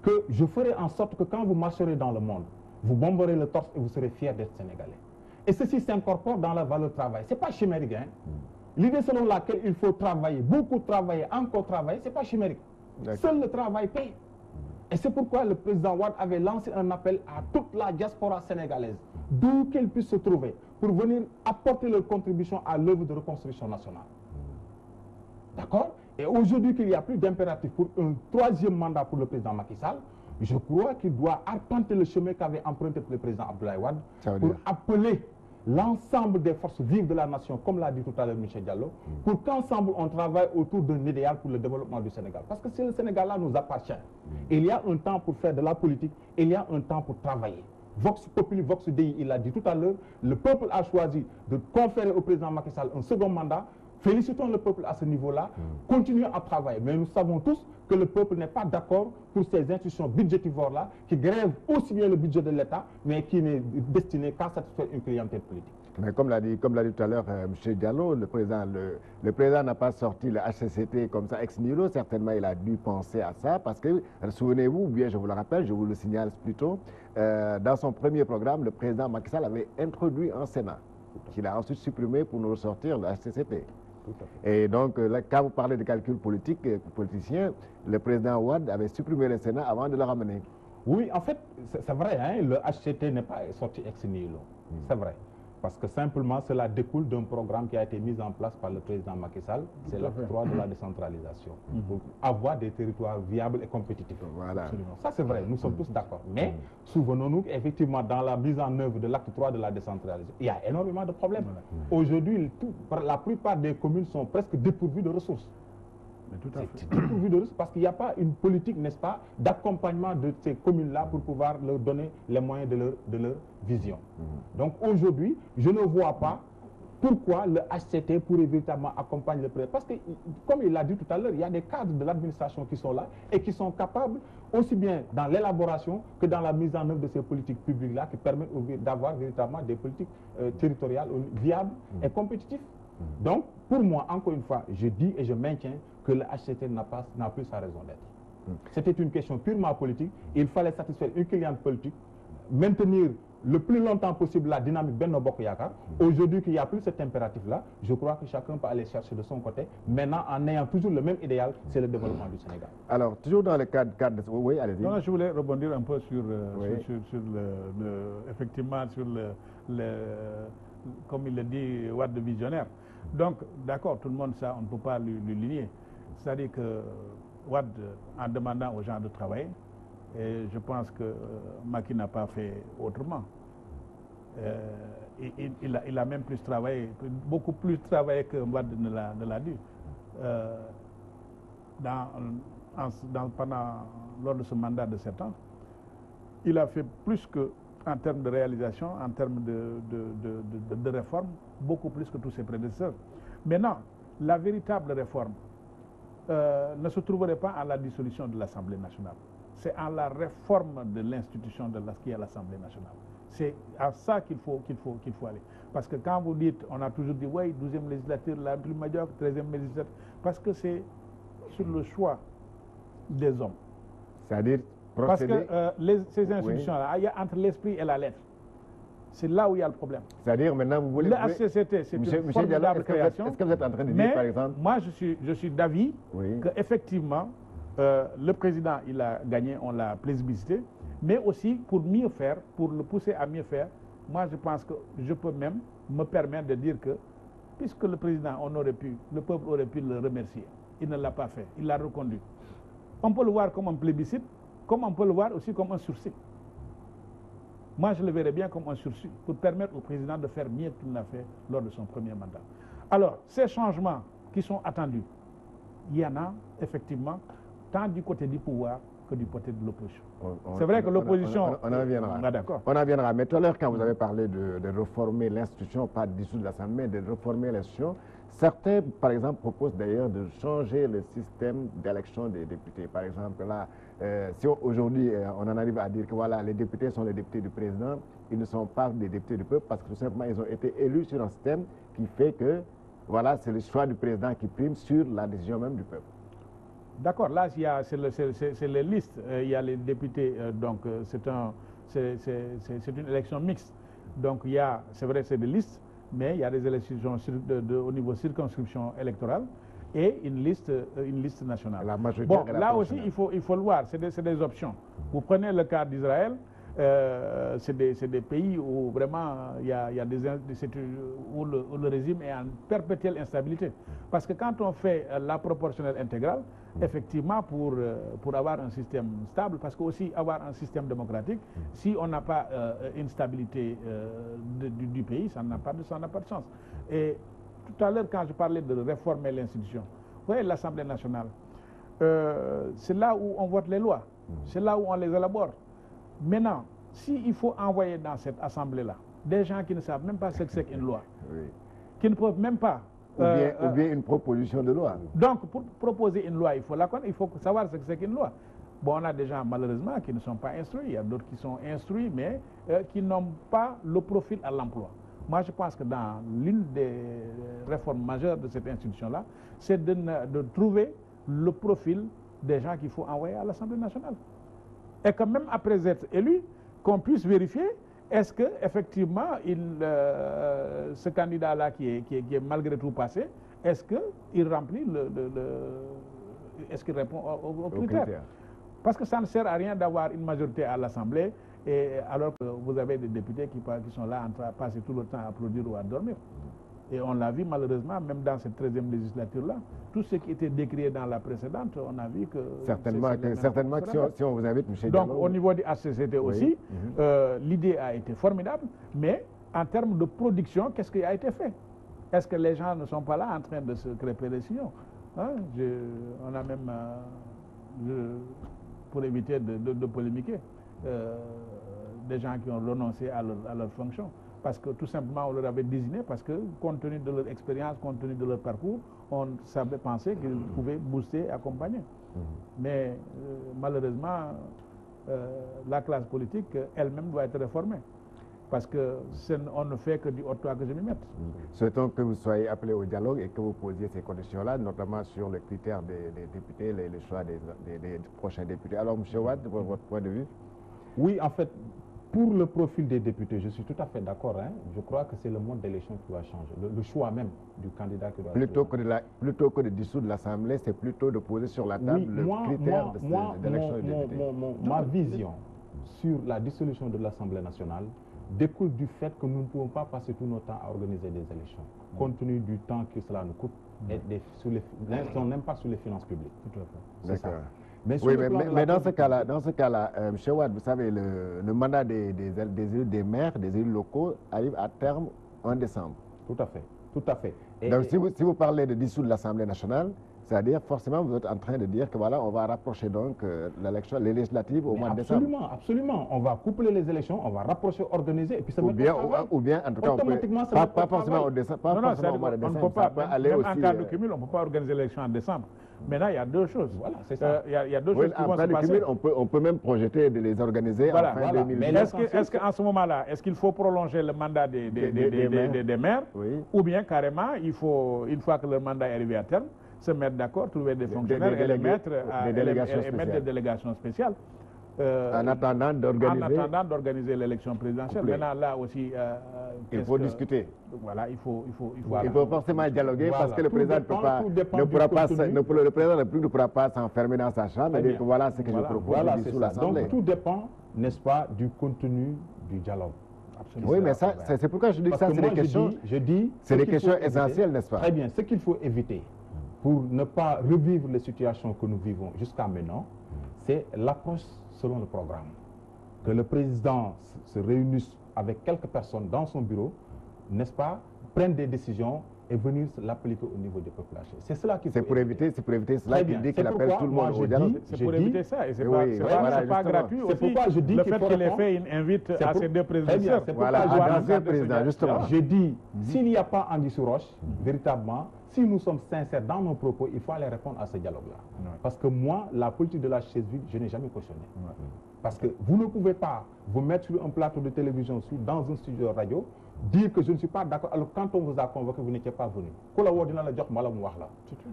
que je ferai en sorte que quand vous marcherez dans le monde, vous bomberez le torse et vous serez fiers d'être Sénégalais. Et ceci s'incorpore dans la valeur travail. Ce n'est pas chimérique. Hein? L'idée selon laquelle il faut travailler, beaucoup travailler, encore travailler, ce n'est pas chimérique. Seul le travail paye. Et c'est pourquoi le président Wade avait lancé un appel à toute la diaspora sénégalaise, d'où qu'elle puisse se trouver, pour venir apporter leur contribution à l'œuvre de reconstruction nationale. D'accord? Et aujourd'hui qu'il n'y a plus d'impératif pour un troisième mandat pour le président Macky Sall, je crois qu'il doit arpenter le chemin qu'avait emprunté le président Abdoulaye Wade pour appeler l'ensemble des forces vives de la nation, comme l'a dit tout à l'heure Michel Diallo, pour qu'ensemble on travaille autour d'un idéal pour le développement du Sénégal. Parce que si le Sénégal-là nous appartient, il y a un temps pour faire de la politique, il y a un temps pour travailler. Vox Populi, Vox Dei, il l'a dit tout à l'heure, le peuple a choisi de conférer au président Macky Sall un second mandat. Félicitons le peuple à ce niveau-là, continuons à travailler. Mais nous savons tous que le peuple n'est pas d'accord pour ces institutions budgétivores-là qui grèvent aussi bien le budget de l'État, mais qui n'est destiné qu'à satisfaire une clientèle politique. Mais comme l'a dit tout à l'heure M. Diallo, le président n'a pas sorti le HCCT comme ça ex nihilo. Certainement, il a dû penser à ça parce que, souvenez-vous, ou bien je vous le rappelle, je vous le signale plutôt, dans son premier programme, le président Macky Sall avait introduit un Sénat qu'il a ensuite supprimé pour nous ressortir le HCCT. Et donc, là, quand vous parlez de calcul politique, politicien, le président Wade avait supprimé le Sénat avant de le ramener. Oui, en fait, c'est vrai, hein, le HCT n'est pas sorti ex nihilo. C'est vrai. Parce que simplement, cela découle d'un programme qui a été mis en place par le président Macky Sall. C'est l'acte 3 de la décentralisation. Pour avoir des territoires viables et compétitifs. Voilà. Ça, c'est vrai, nous sommes tous d'accord. Mais souvenons-nous qu'effectivement, dans la mise en œuvre de l'acte 3 de la décentralisation, il y a énormément de problèmes. Aujourd'hui, la plupart des communes sont presque dépourvues de ressources. Dépourvues de ressources parce qu'il n'y a pas une politique, n'est-ce pas, d'accompagnement de ces communes-là pour pouvoir leur donner les moyens de leur vision. Donc aujourd'hui, je ne vois pas pourquoi le HCT pourrait véritablement accompagner le président. Parce que, comme il l'a dit tout à l'heure, il y a des cadres de l'administration qui sont là et qui sont capables, aussi bien dans l'élaboration que dans la mise en œuvre de ces politiques publiques-là, qui permettent d'avoir véritablement des politiques territoriales viables et compétitives. Donc, pour moi, encore une fois, je dis et je maintiens que le HCT n'a plus sa raison d'être. C'était une question purement politique. Il fallait satisfaire une cliente politique, maintenir le plus longtemps possible la dynamique Benno Bokk Yakaar. Aujourd'hui qu'il n'y a plus cet impératif-là, je crois que chacun peut aller chercher de son côté. Maintenant, en ayant toujours le même idéal, c'est le développement du Sénégal. Alors, toujours dans le cadre de... Oui, allez-y. Non, je voulais rebondir un peu sur, effectivement, sur comme il le dit, Wade de visionnaire. Donc, d'accord, tout le monde, ça, on ne peut pas lui lier. C'est-à-dire que Wade, en demandant aux gens de travailler, et je pense que Macky n'a pas fait autrement. Il a même plus travaillé, beaucoup plus travaillé que Wade ne l'a dit. Lors de ce mandat de 7 ans, il a fait plus que, en termes de réalisation, en termes de réforme, beaucoup plus que tous ses prédécesseurs. Maintenant, la véritable réforme ne se trouverait pas en la dissolution de l'Assemblée nationale. C'est en la réforme de l'institution de ce qui est l'Assemblée nationale. C'est à ça qu'il faut aller. Parce que quand vous dites, on a toujours dit, oui, 12e législature, la plus médiocre, 13e législature, parce que c'est sur le choix des hommes. C'est-à-dire procéder... Parce que ces institutions-là, il y a entre l'esprit et la lettre. C'est là où il y a le problème. C'est-à-dire maintenant, vous voulez... Le HCCT, c'est une formidable création. Est-ce que vous êtes en train de dire, par exemple... moi, je suis d'avis qu'effectivement, le président, il a gagné, on l'a plébiscité, mais aussi pour mieux faire, pour le pousser à mieux faire, moi je pense que je peux même me permettre de dire que, puisque le président, le peuple aurait pu le remercier, il ne l'a pas fait, il l'a reconduit. On peut le voir comme un plébiscite, comme on peut le voir aussi comme un sursis. Moi je le verrais bien comme un sursis, pour permettre au président de faire mieux qu'il l'a fait lors de son premier mandat. Alors, ces changements qui sont attendus, il y en a effectivement, tant du côté du pouvoir que du côté de l'opposition. C'est vrai que l'opposition... On en reviendra. D'accord. On en reviendra. Mais tout à l'heure, quand vous avez parlé de réformer l'institution, pas de dissoudre l'Assemblée, mais de réformer l'institution, certains, par exemple, proposent d'ailleurs de changer le système d'élection des députés. Par exemple, là, si aujourd'hui, on en arrive à dire que voilà, les députés sont les députés du président, ils ne sont pas des députés du peuple parce que tout simplement, ils ont été élus sur un système qui fait que, voilà, c'est le choix du président qui prime sur la décision même du peuple. D'accord, là, c'est les listes. Il y a les députés, donc c'est une élection mixte. Donc, c'est vrai, c'est des listes, mais il y a des élections au niveau circonscription électorale et une liste nationale. La majorité bon, là aussi, il faut le voir, c'est des options. Vous prenez le cas d'Israël, c'est des pays où vraiment où le régime est en perpétuelle instabilité. Parce que quand on fait la proportionnelle intégrale, effectivement, pour avoir un système stable, parce que aussi avoir un système démocratique, si on n'a pas une stabilité du pays, ça n'a pas de sens. Et tout à l'heure, quand je parlais de réformer l'institution, vous voyez, l'Assemblée nationale, c'est là où on vote les lois, c'est là où on les élabore. Maintenant, s'il faut envoyer dans cette assemblée-là des gens qui ne savent même pas ce que c'est qu'une loi, qui ne peuvent même pas... Ou bien une proposition de loi. Donc, pour proposer une loi, il faut la connaître, il faut savoir ce que c'est qu'une loi. Bon, on a des gens, malheureusement, qui ne sont pas instruits. Il y a d'autres qui sont instruits, mais qui n'ont pas le profil à l'emploi. Moi, je pense que dans l'une des réformes majeures de cette institution-là, c'est de trouver le profil des gens qu'il faut envoyer à l'Assemblée nationale. Et que même après être élu, qu'on puisse vérifier est-ce que effectivement ce candidat-là qui est malgré tout passé, est-ce qu'il remplit est-ce qu'il répond aux critères? Parce que ça ne sert à rien d'avoir une majorité à l'Assemblée alors que vous avez des députés qui sont là en train de passer tout le temps à applaudir ou à dormir. Et on l'a vu malheureusement, même dans cette 13e législature-là, tout ce qui était décrié dans la précédente, on a vu que... Certainement que si on vous invite, M. Donc au niveau du HCCT aussi, l'idée a été formidable, mais en termes de production, qu'est-ce qui a été fait? Est-ce que les gens ne sont pas là en train de se crêper les sillons? Hein? On a même, pour éviter de polémiquer, des gens qui ont renoncé à leur fonction. Parce que tout simplement on leur avait désigné, parce que compte tenu de leur expérience, compte tenu de leur parcours, on savait penser qu'ils pouvaient booster, accompagner. Mais malheureusement, la classe politique elle-même doit être réformée. Parce qu'on ne fait que du haut-toi que je m'y mette. Souhaitons que vous soyez appelé au dialogue et que vous posiez ces conditions-là, notamment sur les critères des députés, les choix des prochains députés. Alors, M. Wade, votre point de vue? Oui, en fait, pour le profil des députés, je suis tout à fait d'accord. Je crois que c'est le mode d'élection qui doit changer, le choix même du candidat qui doit plutôt que de dissoudre l'Assemblée, c'est plutôt de poser sur la table le critère d'élection des députés. Ma vision sur la dissolution de l'Assemblée nationale découle du fait que nous ne pouvons pas passer tout notre temps à organiser des élections, compte tenu du temps que cela nous coûte et son impact sur les finances publiques. C'est ça. Mais dans ce cas-là, M. Wade, vous savez, le mandat des maires, des élus locaux arrive à terme en décembre. Tout à fait, tout à fait. Donc si vous parlez de dissoudre l'Assemblée nationale, c'est-à-dire forcément vous êtes en train de dire que voilà, on va rapprocher donc l'élection, les législatives au mois de décembre. Absolument, absolument. On va coupler les élections, on va rapprocher, organiser et puis ça ou bien en tout cas, pas forcément au décembre, pas forcément au mois de décembre. On ne peut pas, même en cas de cumul, on ne peut pas organiser l'élection en décembre. Maintenant, il y a deux choses. Voilà, c'est ça. Il y a deux choses qui vont se passer. Cumul, on peut même projeter de les organiser en fin 2020. Mais est-ce qu'en ce moment-là, est-ce qu'il faut prolonger le mandat des maires ou bien carrément, une fois que le mandat est arrivé à terme, se mettre d'accord, trouver des fonctionnaires et les mettre mettre des délégations spéciales. En attendant d'organiser l'élection présidentielle. Maintenant, là aussi... il faut discuter. Voilà, il faut forcément dialoguer parce que le président ne pourra pas s'enfermer dans sa chambre et dire que voilà ce que je propose sous l'Assemblée. Donc tout dépend, n'est-ce pas, du contenu du dialogue. Absolument. Oui, mais ça, c'est pourquoi je dis que ça, c'est des questions, c'est des questions essentielles, n'est-ce pas? Très bien. Ce qu'il faut éviter pour ne pas revivre les situations que nous vivons jusqu'à maintenant, c'est l'approche selon le programme. Que le président se réunisse avec quelques personnes dans son bureau, n'est-ce pas, prenne des décisions et venir l'appliquer au niveau des populations. C'est cela qu'il faut éviter. C'est pour éviter cela qu'il dit qu'il appelle tout le monde au dialogue. C'est pour éviter ça. Et c'est pas gratuit aussi. C'est pourquoi je dis le fait qu'il ait fait une invite à ces deux présidents. Justement. Je dis, s'il n'y a pas anguille sous roche, véritablement, si nous sommes sincères dans nos propos, il faut aller répondre à ce dialogue-là. Parce que moi, la politique de la chaise vide, je n'ai jamais cautionné. Parce que vous ne pouvez pas vous mettre sur un plateau de télévision, dans un studio de radio, dire que je ne suis pas d'accord, alors quand on vous a convoqué, vous n'étiez pas venu.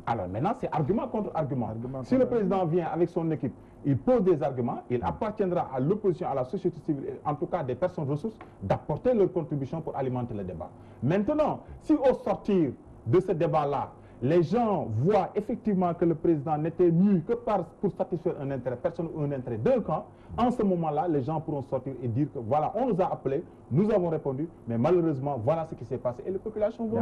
Alors maintenant, c'est argument contre argument. Si le président vient avec son équipe, il pose des arguments, il appartiendra à l'opposition, à la société civile, en tout cas des personnes ressources, d'apporter leur contribution pour alimenter le débat. Maintenant, si au sortir de ce débat-là, les gens voient effectivement que le président n'était venu que pour satisfaire un intérêt personnel ou un intérêt d'un camp, en ce moment-là, les gens pourront sortir et dire que voilà, on nous a appelés, nous avons répondu, mais malheureusement, voilà ce qui s'est passé. Et les populations vont...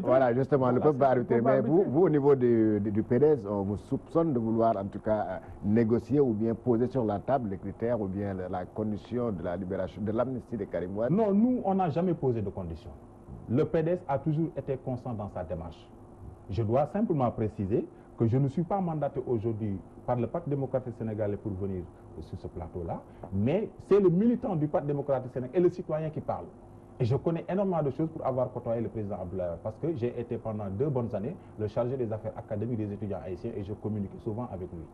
Voilà, justement, le peuple va arbitrer. Mais vous, au niveau du PDS, on vous soupçonne de vouloir en tout cas négocier ou bien poser sur la table les critères ou bien la condition de la libération, de l'amnistie de Karim Wade. Non, nous, on n'a jamais posé de conditions. Le PDS a toujours été constant dans sa démarche. Je dois simplement préciser que je ne suis pas mandaté aujourd'hui par le Parti démocratique sénégalais pour venir sur ce plateau-là, mais c'est le militant du Parti démocratique sénégalais et le citoyen qui parle. Et je connais énormément de choses pour avoir côtoyé le président Abdoulaye parce que j'ai été pendant 2 bonnes années le chargé des affaires académiques des étudiants haïtiens et je communique souvent avec lui.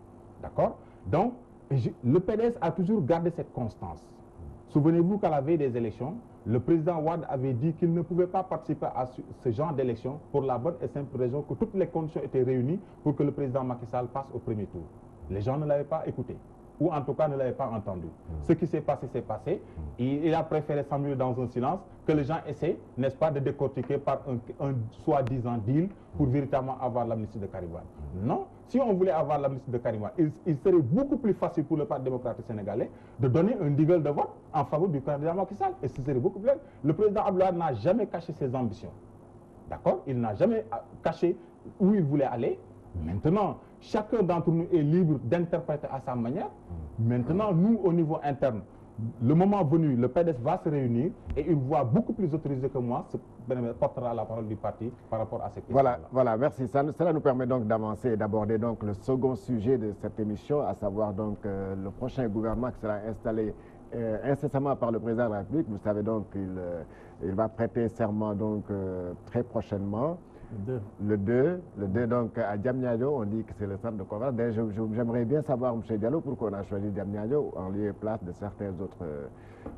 D'accord? Donc, le PDS a toujours gardé cette constance. Souvenez-vous qu'à la veille des élections, le président Wade avait dit qu'il ne pouvait pas participer à ce genre d'élection pour la bonne et simple raison que toutes les conditions étaient réunies pour que le président Macky Sall passe au premier tour. Les gens ne l'avaient pas écouté, ou en tout cas ne l'avaient pas entendu. Ce qui s'est passé, c'est passé. Il a préféré s'ennuyer dans un silence que les gens essaient, n'est-ce pas, de décortiquer par un soi-disant deal pour véritablement avoir l'amnistie de Karim Wade. Non, si on voulait avoir l'amnistie de Karim Wade, il serait beaucoup plus facile pour le Parti démocratique sénégalais de donner un deal de vote en faveur du candidat Macky Sall. Et ce serait beaucoup plus... Le président Abdoulaye n'a jamais caché ses ambitions. D'accord? Il n'a jamais caché où il voulait aller. Maintenant, chacun d'entre nous est libre d'interpréter à sa manière. Maintenant, nous, au niveau interne, le moment venu, le PDS va se réunir et une voix beaucoup plus autorisée que moi portera la parole du parti par rapport à ces questions-là. Voilà, merci. Cela nous permet donc d'avancer et d'aborder donc le second sujet de cette émission, à savoir donc le prochain gouvernement qui sera installé incessamment par le président de la République. Vous savez donc qu'il va prêter serment donc très prochainement. Le 2 donc à Diamniadio, on dit que c'est le centre de conférence. J'aimerais bien savoir, M. Diallo, pourquoi on a choisi Diamniadio en lieu et place de certains autres,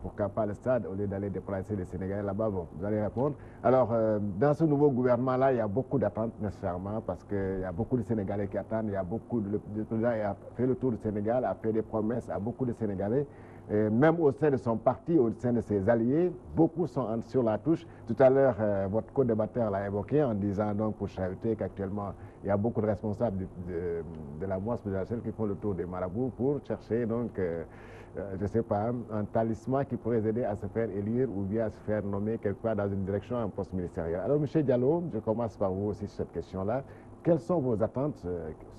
pourquoi pas le stade, au lieu d'aller déplacer les Sénégalais là-bas. Bon, vous allez répondre. Alors, dans ce nouveau gouvernement-là, il y a beaucoup d'attentes nécessairement, parce qu'il y a beaucoup de Sénégalais qui attendent. Il y a beaucoup le président a fait le tour du Sénégal, a fait des promesses à beaucoup de Sénégalais. Et même au sein de son parti, au sein de ses alliés, beaucoup sont sur la touche. Tout à l'heure, votre co-débatteur l'a évoqué en disant donc pour Charité qu'actuellement, il y a beaucoup de responsables de la moisse présidentielle qui font le tour des marabouts pour chercher donc, je ne sais pas, un talisman qui pourrait aider à se faire élire ou bien à se faire nommer quelque part dans une direction, un poste ministériel. Alors, M. Diallo, je commence par vous aussi sur cette question-là. Quelles sont vos attentes?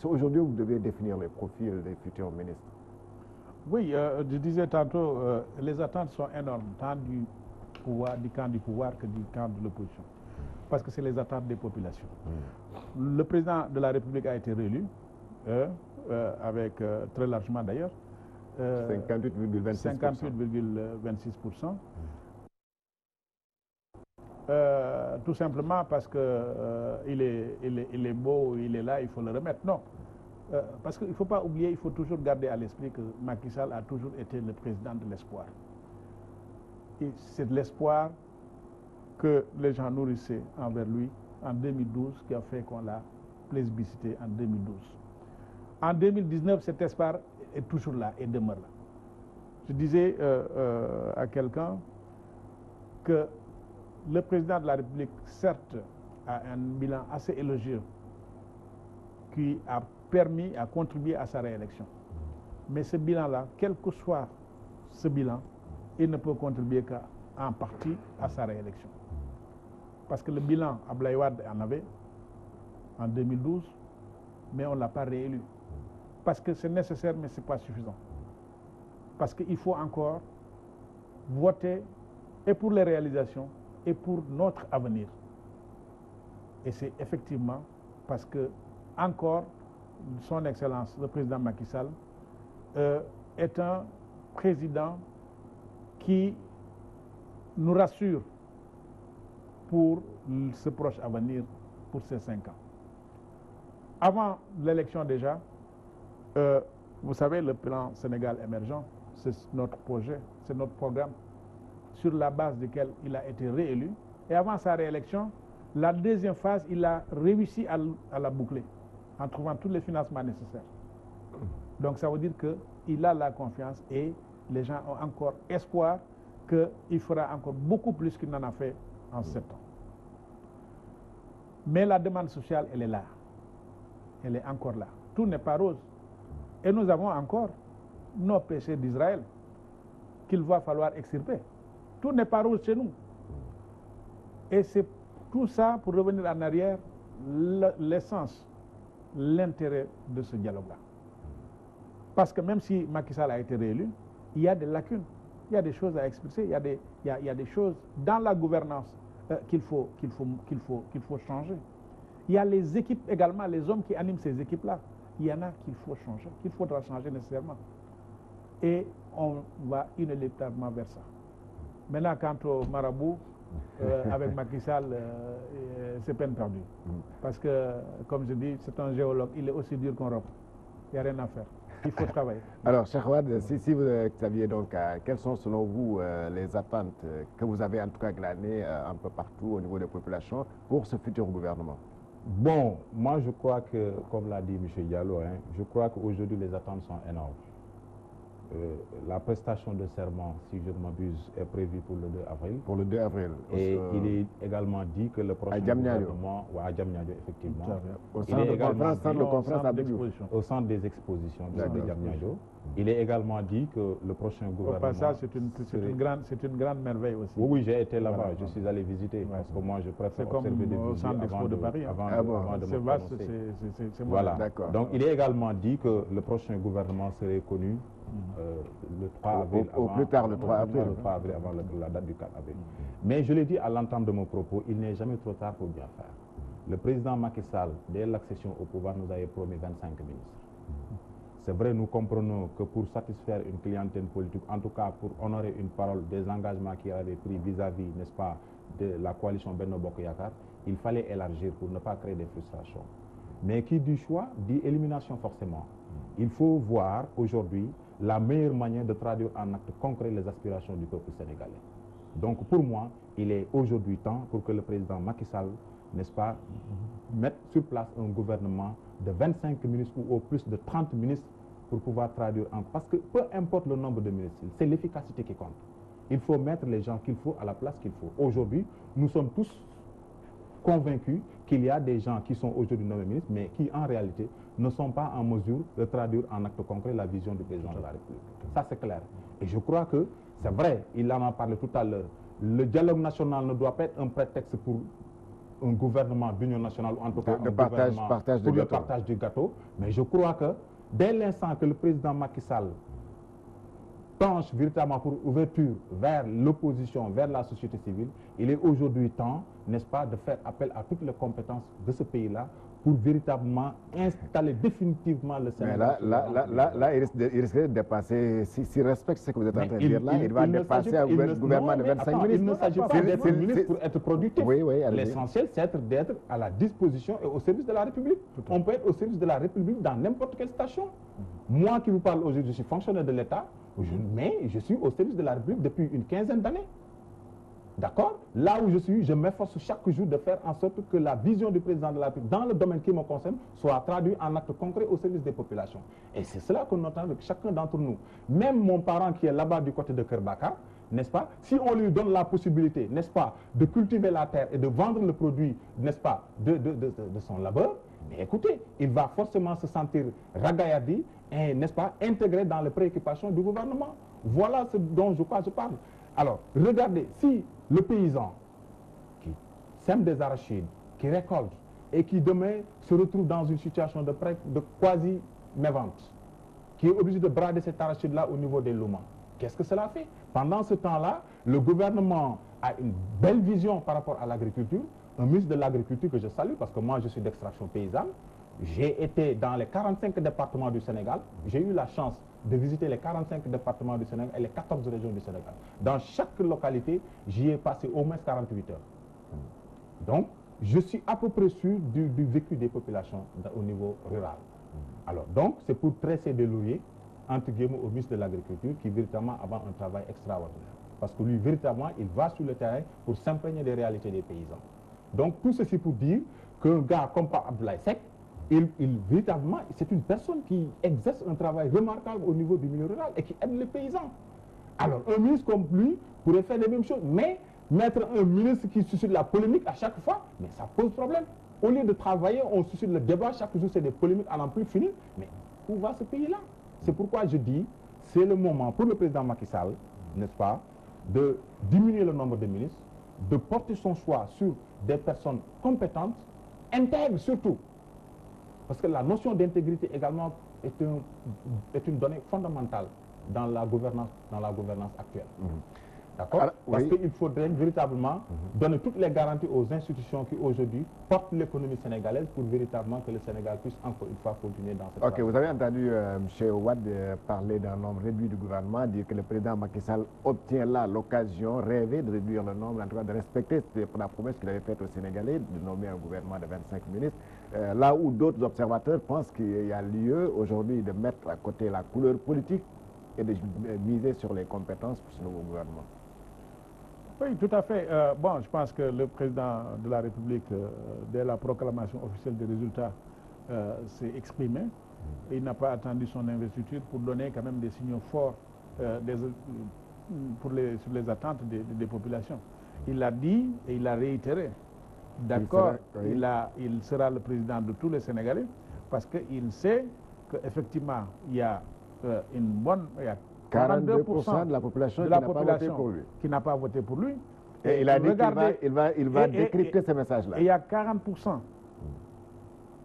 Aujourd'hui, vous devez définir les profils des futurs ministres. Oui, je disais tantôt, les attentes sont énormes, tant du camp du pouvoir que du camp de l'opposition. Parce que c'est les attentes des populations. Le président de la République a été réélu, avec très largement d'ailleurs, 58,26%. Tout simplement parce que il est beau, il est là, il faut le remettre. Non. Parce qu'il ne faut pas oublier, il faut toujours garder à l'esprit que Macky Sall a toujours été le président de l'espoir. Et c'est de l'espoir que les gens nourrissaient envers lui en 2012 qui a fait qu'on l'a plébiscité en 2012. En 2019, cet espoir est toujours là et demeure là. Je disais à quelqu'un que le président de la République, certes, a un bilan assez élogieux qui a contribué à sa réélection. Mais ce bilan-là, quel que soit ce bilan, il ne peut contribuer qu'en partie à sa réélection. Parce que le bilan, Abdoulaye Wade en avait en 2012, mais on ne l'a pas réélu. Parce que c'est nécessaire, mais ce n'est pas suffisant. Parce qu'il faut encore voter et pour les réalisations et pour notre avenir. Et c'est effectivement parce que, encore, son Excellence, le président Macky Sall, est un président qui nous rassure pour ce proche avenir, pour ces 5 ans. Avant l'élection déjà, vous savez, le plan Sénégal émergent, c'est notre projet, c'est notre programme. sur la base duquel il a été réélu. Et avant sa réélection, la deuxième phase, il a réussi à la boucler en trouvant tous les financements nécessaires. Donc ça veut dire qu'il a la confiance et les gens ont encore espoir qu'il fera encore beaucoup plus qu'il n'en a fait en 7 ans. Mais la demande sociale, elle est là. Elle est encore là. Tout n'est pas rose. Et nous avons encore nos péchés d'Israël qu'il va falloir extirper. Tout n'est pas rose chez nous. Et c'est tout ça, pour revenir en arrière, l'essence, l'intérêt de ce dialogue-là. Parce que même si Macky Sall a été réélu, il y a des lacunes, il y a des choses à expliquer, il y a des choses dans la gouvernance qu'il faut changer. Il y a les équipes également, les hommes qui animent ces équipes-là. Il y en a qu'il faut changer, qu'il faudra changer nécessairement. Et on va inéluctablement vers ça. Maintenant, quant au marabout, avec Macky Sall, c'est peine perdue. Parce que, comme je dis, c'est un géologue, il est aussi dur qu'un roc. Il n'y a rien à faire. Il faut travailler. Alors, Cheikh Wade, si vous saviez donc, quelles sont selon vous les attentes que vous avez en tout cas glanées un peu partout au niveau des populations pour ce futur gouvernement? Bon, moi je crois que, comme l'a dit M. Diallo, je crois qu'aujourd'hui les attentes sont énormes. La prestation de serment, si je ne m'abuse, est prévue pour le 2 avril. Pour le 2 avril. Et il est également dit que le prochain gouvernement... à Diamniadio, effectivement. Au centre des expositions de Diamniadio. Il est également dit que le prochain gouvernement... Au passage, c'est une grande merveille aussi. Oui, j'ai été là-bas, je suis allé visiter, parce que moi je préfère observer des au centre d'expo de Paris. Avant de me prononcer. Voilà. Donc il est également dit que le prochain gouvernement serait connu le 3 avril. Au plus tard, le 3 avril. Le 3 avril, avant la date du 4 avril. Mais je l'ai dit à l'entame de mon propos, il n'est jamais trop tard pour bien faire. Le président Macky Sall, dès l'accession au pouvoir, nous avait promis 25 ministres. C'est vrai, nous comprenons que pour satisfaire une clientèle politique, en tout cas pour honorer une parole des engagements qu'il avait pris vis-à-vis, n'est-ce pas, de la coalition Benno Bokk Yakaar, il fallait élargir pour ne pas créer des frustrations. Mais qui dit choix, dit élimination forcément. Il faut voir aujourd'hui la meilleure manière de traduire en actes concrets les aspirations du peuple sénégalais. Donc pour moi, il est aujourd'hui temps pour que le président Macky Sall, n'est-ce pas, mette sur place un gouvernement de 25 ministres ou au plus de 30 ministres pour pouvoir traduire en... Parce que peu importe le nombre de ministres, c'est l'efficacité qui compte. Il faut mettre les gens qu'il faut à la place qu'il faut. Aujourd'hui, nous sommes tous convaincus qu'il y a des gens qui sont aujourd'hui nommés ministres, mais qui en réalité ne sont pas en mesure de traduire en actes concrets la vision du président de la République. Ça c'est clair. Et je crois que c'est vrai, il en a parlé tout à l'heure, le dialogue national ne doit pas être un prétexte pour un gouvernement d'union nationale, ou en tout cas un gouvernement pour le partage du gâteau. Mais je crois que dès l'instant que le président Macky Sall penche véritablement pour ouverture vers l'opposition, vers la société civile, il est aujourd'hui temps, n'est-ce pas, de faire appel à toutes les compétences de ce pays-là pour véritablement installer définitivement le Sénégal. Mais là, il risque de dépasser, s'il respecte ce que vous êtes en train de dire là, il va dépasser un gouvernement de 25 ministres. Il ne s'agit pas d'être ministre pour être productif. L'essentiel, c'est d'être à la disposition et au service de la République. On peut être au service de la République dans n'importe quelle station. Moi qui vous parle aujourd'hui, je suis fonctionnaire de l'État, mais je suis au service de la République depuis une quinzaine d'années. D'accord? Là où je suis, je m'efforce chaque jour de faire en sorte que la vision du président de la République, dans le domaine qui me concerne, soit traduite en actes concrets au service des populations. Et c'est cela qu'on entend avec chacun d'entre nous. Même mon parent qui est là-bas du côté de Kerbaka, n'est-ce pas? Si on lui donne la possibilité, n'est-ce pas, de cultiver la terre et de vendre le produit, n'est-ce pas, de son labeur, mais écoutez, il va forcément se sentir ragaillardi et, n'est-ce pas, intégré dans les préoccupations du gouvernement. Voilà ce dont je parle. Alors, regardez, si le paysan qui sème des arachides, qui récolte et qui demain se retrouve dans une situation de quasi-mévente, qui est obligé de brader cet arachide-là au niveau des Louma, qu'est-ce que cela fait? Pendant ce temps-là, le gouvernement a une belle vision par rapport à l'agriculture, un ministre de l'Agriculture que je salue parce que moi je suis d'extraction paysanne. J'ai été dans les 45 départements du Sénégal, j'ai eu la chance de visiter les 45 départements du Sénégal et les 14 régions du Sénégal. Dans chaque localité, j'y ai passé au moins 48 heures. Donc, je suis à peu près sûr du vécu des populations au niveau rural. Alors, donc, c'est pour tresser des lauriers, entre guillemets, au ministre de l'Agriculture qui véritablement avant un travail extraordinaire. Parce que lui, véritablement, il va sur le terrain pour s'imprégner des réalités des paysans. Donc, tout ceci pour dire qu'un gars comme Pape Abdoulaye Seck, véritablement, c'est une personne qui exerce un travail remarquable au niveau du milieu rural et qui aide les paysans. Alors, un ministre comme lui pourrait faire les mêmes choses, mais mettre un ministre qui suscite la polémique à chaque fois, mais ça pose problème. Au lieu de travailler, on suscite le débat, chaque jour c'est des polémiques à n'en plus finir. Mais où va ce pays-là? C'est pourquoi je dis, c'est le moment pour le président Macky Sall, n'est-ce pas, de diminuer le nombre de ministres, de porter son choix sur des personnes compétentes, intègres surtout. Parce que la notion d'intégrité également est une donnée fondamentale dans la gouvernance actuelle. D'accord? Parce qu'il faudrait véritablement donner toutes les garanties aux institutions qui aujourd'hui portent l'économie sénégalaise pour véritablement que le Sénégal puisse encore une fois continuer dans cette Ok, vous avez entendu M. Ouad parler d'un nombre réduit du gouvernement, dire que le président Macky Sall obtient là l'occasion rêvée de réduire le nombre, en tout cas de respecter la promesse qu'il avait faite aux Sénégalais de nommer un gouvernement de 25 ministres. Là où d'autres observateurs pensent qu'il y a lieu aujourd'hui de mettre à côté la couleur politique et de miser sur les compétences pour ce nouveau gouvernement. Oui, tout à fait. Bon, je pense que le président de la République, dès la proclamation officielle des résultats, s'est exprimé. Il n'a pas attendu son investiture pour donner quand même des signaux forts sur les attentes des populations. Il l'a dit et il l'a réitéré. D'accord, il sera le président de tous les Sénégalais parce qu'il sait qu'effectivement, il y a une bonne... 42% de la population qui n'a pas voté pour lui. Et il a dit qu'il va décrypter ces messages-là. Et il y a 40%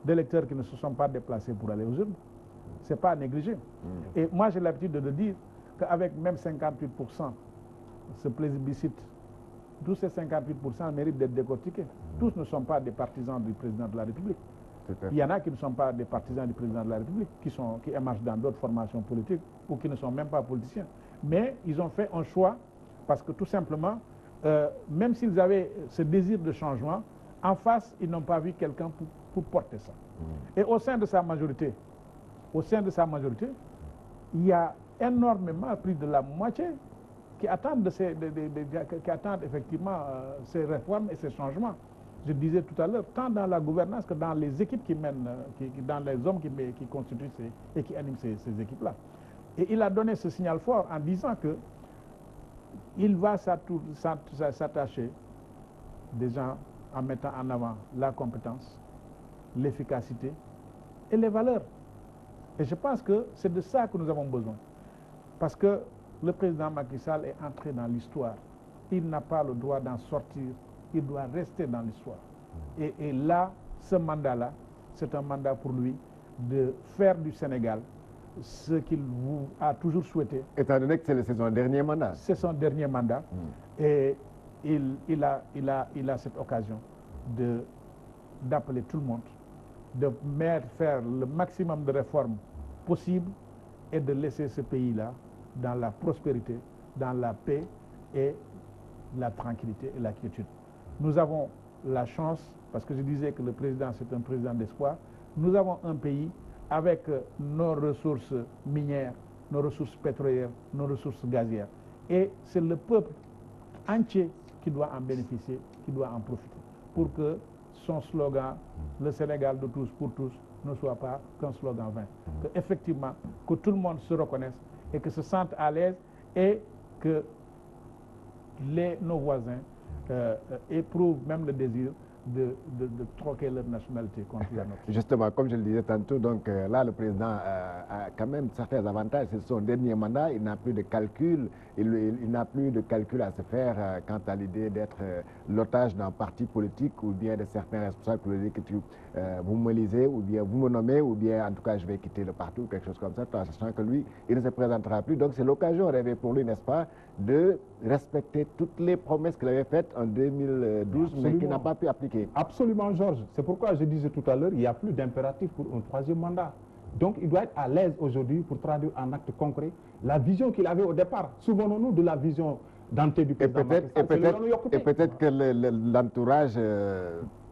d'électeurs qui ne se sont pas déplacés pour aller aux urnes. Ce n'est pas à négliger. Et moi, j'ai l'habitude de dire qu'avec même 58%, ce plébiscite, tous ces 58% méritent d'être décortiqués. Tous ne sont pas des partisans du président de la République. Il y en a qui ne sont pas des partisans du président de la République, qui émargent dans d'autres formations politiques ou qui ne sont même pas politiciens. Mais ils ont fait un choix parce que tout simplement, même s'ils avaient ce désir de changement, en face, ils n'ont pas vu quelqu'un pour porter ça. Et au sein de sa majorité, il y a énormément, plus de la moitié, qui attendent, effectivement ces réformes et ces changements. Je disais tout à l'heure, tant dans la gouvernance que dans les équipes qui mènent, dans les hommes qui constituent et qui animent ces équipes-là. Et il a donné ce signal fort en disant que il va s'attacher déjà en mettant en avant la compétence, l'efficacité et les valeurs. Et je pense que c'est de ça que nous avons besoin. Parce que le président Macky Sall est entré dans l'histoire. Il n'a pas le droit d'en sortir. Il doit rester dans l'histoire. Et là, ce mandat-là, c'est un mandat pour lui de faire du Sénégal ce qu'il a toujours souhaité. Étant donné que c'est son dernier mandat. C'est son dernier mandat. Et il a cette occasion d'appeler tout le monde, de faire le maximum de réformes possibles et de laisser ce pays-là dans la prospérité, dans la paix et la tranquillité et la quiétude. Nous avons la chance, parce que je disais que le président c'est un président d'espoir, nous avons un pays avec nos ressources minières, nos ressources pétrolières, nos ressources gazières. Et c'est le peuple entier qui doit en bénéficier, qui doit en profiter, pour que son slogan, le Sénégal de tous pour tous, ne soit pas qu'un slogan vain. Que effectivement, que tout le monde se reconnaisse et que se sente à l'aise et que nos voisins éprouvent même le désir de troquer leur nationalité contre la nôtre. Justement, comme je le disais tantôt, donc là, le président a quand même certains avantages. C'est son dernier mandat, il n'a plus de calcul, il n'a plus de calcul à se faire quant à l'idée d'être l'otage d'un parti politique ou bien de certains responsables qui lui disent que vous me lisez ou bien vous me nommez ou bien en tout cas je vais quitter le parti ou quelque chose comme ça, sachant que lui, il ne se présentera plus. Donc c'est l'occasion rêvée pour lui, n'est-ce pas, de respecter toutes les promesses qu'il avait faites en 2012, absolument, mais qu'il n'a pas pu appliquer. Absolument, Georges. C'est pourquoi je disais tout à l'heure, il n'y a plus d'impératif pour un troisième mandat. Donc il doit être à l'aise aujourd'hui pour traduire en actes concrets la vision qu'il avait au départ. Souvenons-nous de la vision dantée du président. Et peut-être que l'entourage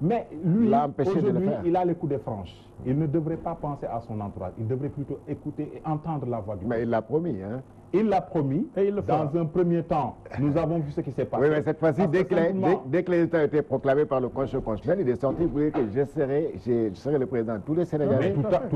Mais lui, aujourd'hui, il a les coups des franches. Il ne devrait pas penser à son entourage. Il devrait plutôt écouter et entendre la voix du peuple. Mais il l'a promis, hein? Il l'a promis. Et il le fera. Dans un premier temps, nous avons vu ce qui s'est passé. Oui, mais cette fois-ci, dès que les résultats ont été proclamés par le Conseil constitutionnel, il est sorti pour dire que je serai le président de tous les Sénégalais.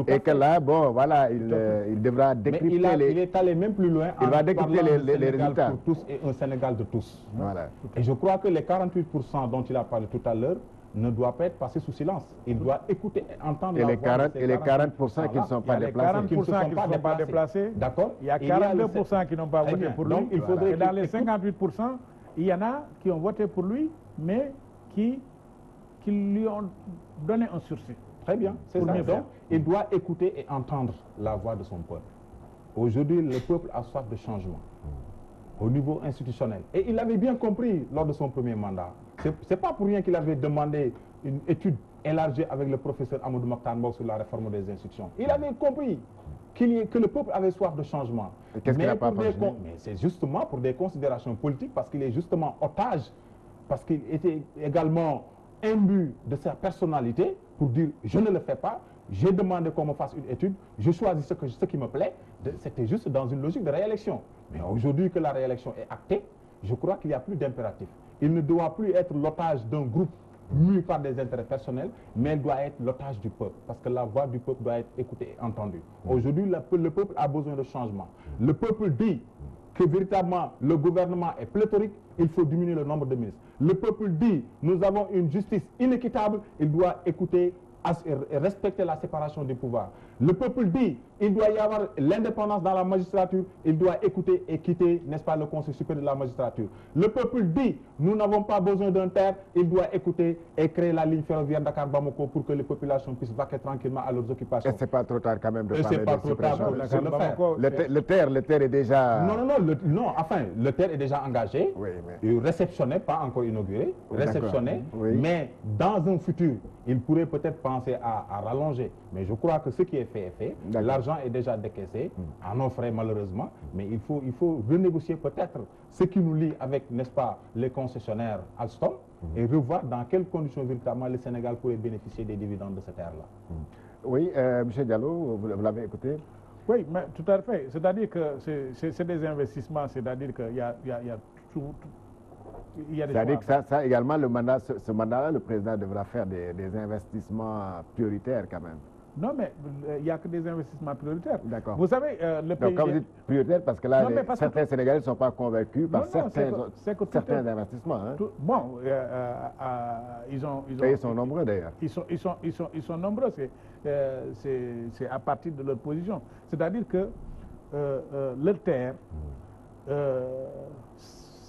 Et que là, bon, voilà, il devra décrypter il est allé même plus loin. Il va décrypter les résultats. Pour tous et un Sénégal de tous. Voilà. Et je crois que les 48% dont il a parlé tout à l'heure ne doit pas être passé sous silence. Il doit écouter et entendre la voix de ces 40% qui ne sont pas déplacés. Il y a les 40% qui ne sont pas déplacés. D'accord. Il y a 42% qui n'ont pas voté pour lui. Il faudrait et dans les 58%, il y en a qui ont voté pour lui, mais qui lui ont donné un sursis. Très bien, c'est ça. Donc, il doit écouter et entendre la voix de son peuple. Aujourd'hui, le peuple a soif de changement au niveau institutionnel. Et il avait bien compris lors de son premier mandat. C'est pas pour rien qu'il avait demandé une étude élargie avec le professeur Amadou Mokhtar Mbow sur la réforme des institutions. Il avait compris que le peuple avait soif de changement. Qu'est-ce qu'il n'a pas mais c'est justement pour des considérations politiques, parce qu'il est justement otage, parce qu'il était également imbu de sa personnalité pour dire « je ne le fais pas ». J'ai demandé qu'on me fasse une étude, je choisis ce qui me plaît. C'était juste dans une logique de réélection. Mais aujourd'hui que la réélection est actée, je crois qu'il n'y a plus d'impératif. Il ne doit plus être l'otage d'un groupe mû par des intérêts personnels, mais il doit être l'otage du peuple. Parce que la voix du peuple doit être écoutée et entendue. Aujourd'hui, le peuple a besoin de changement. Le peuple dit que véritablement le gouvernement est pléthorique, il faut diminuer le nombre de ministres. Le peuple dit nous avons une justice inéquitable, il doit écouter et respecter la séparation des pouvoirs. Le peuple dit il doit y avoir l'indépendance dans la magistrature, il doit écouter et quitter, n'est-ce pas, le Conseil supérieur de la magistrature. Le peuple dit nous n'avons pas besoin d'un terre, il doit écouter et créer la ligne ferroviaire Dakar-Bamako pour que les populations puissent vaquer tranquillement à leurs occupations. Et c'est pas trop tard quand même de parler de suppression. Le terre est déjà... Non, enfin, le terre est déjà engagé, oui, mais... réceptionné, pas encore inauguré, réceptionné, mais dans un futur, il pourrait peut-être penser à rallonger. Mais je crois que ce qui est fait est fait. L'argent est déjà décaissé, à nos frais malheureusement, mais il faut renégocier peut-être ce qui nous lie avec, n'est-ce pas, les concessionnaires Alstom et revoir dans quelles conditions véritablement le Sénégal pourrait bénéficier des dividendes de cette ère-là. Oui, M. Diallo, vous l'avez écouté? Oui, mais tout à fait. C'est-à-dire que c'est des investissements, c'est-à-dire qu'il y a tout... C'est-à-dire que ça également, ce mandat-là, le président devra faire des investissements prioritaires quand même. Non, mais il n'y a que des investissements prioritaires. D'accord. Vous savez, le pays... Donc, quand vous dites prioritaire, parce que là, certains Sénégalais ne sont pas convaincus par certains investissements. Hein. Bon, ils sont nombreux d'ailleurs. Ils sont nombreux, c'est à partir de leur position. C'est-à-dire que le terre,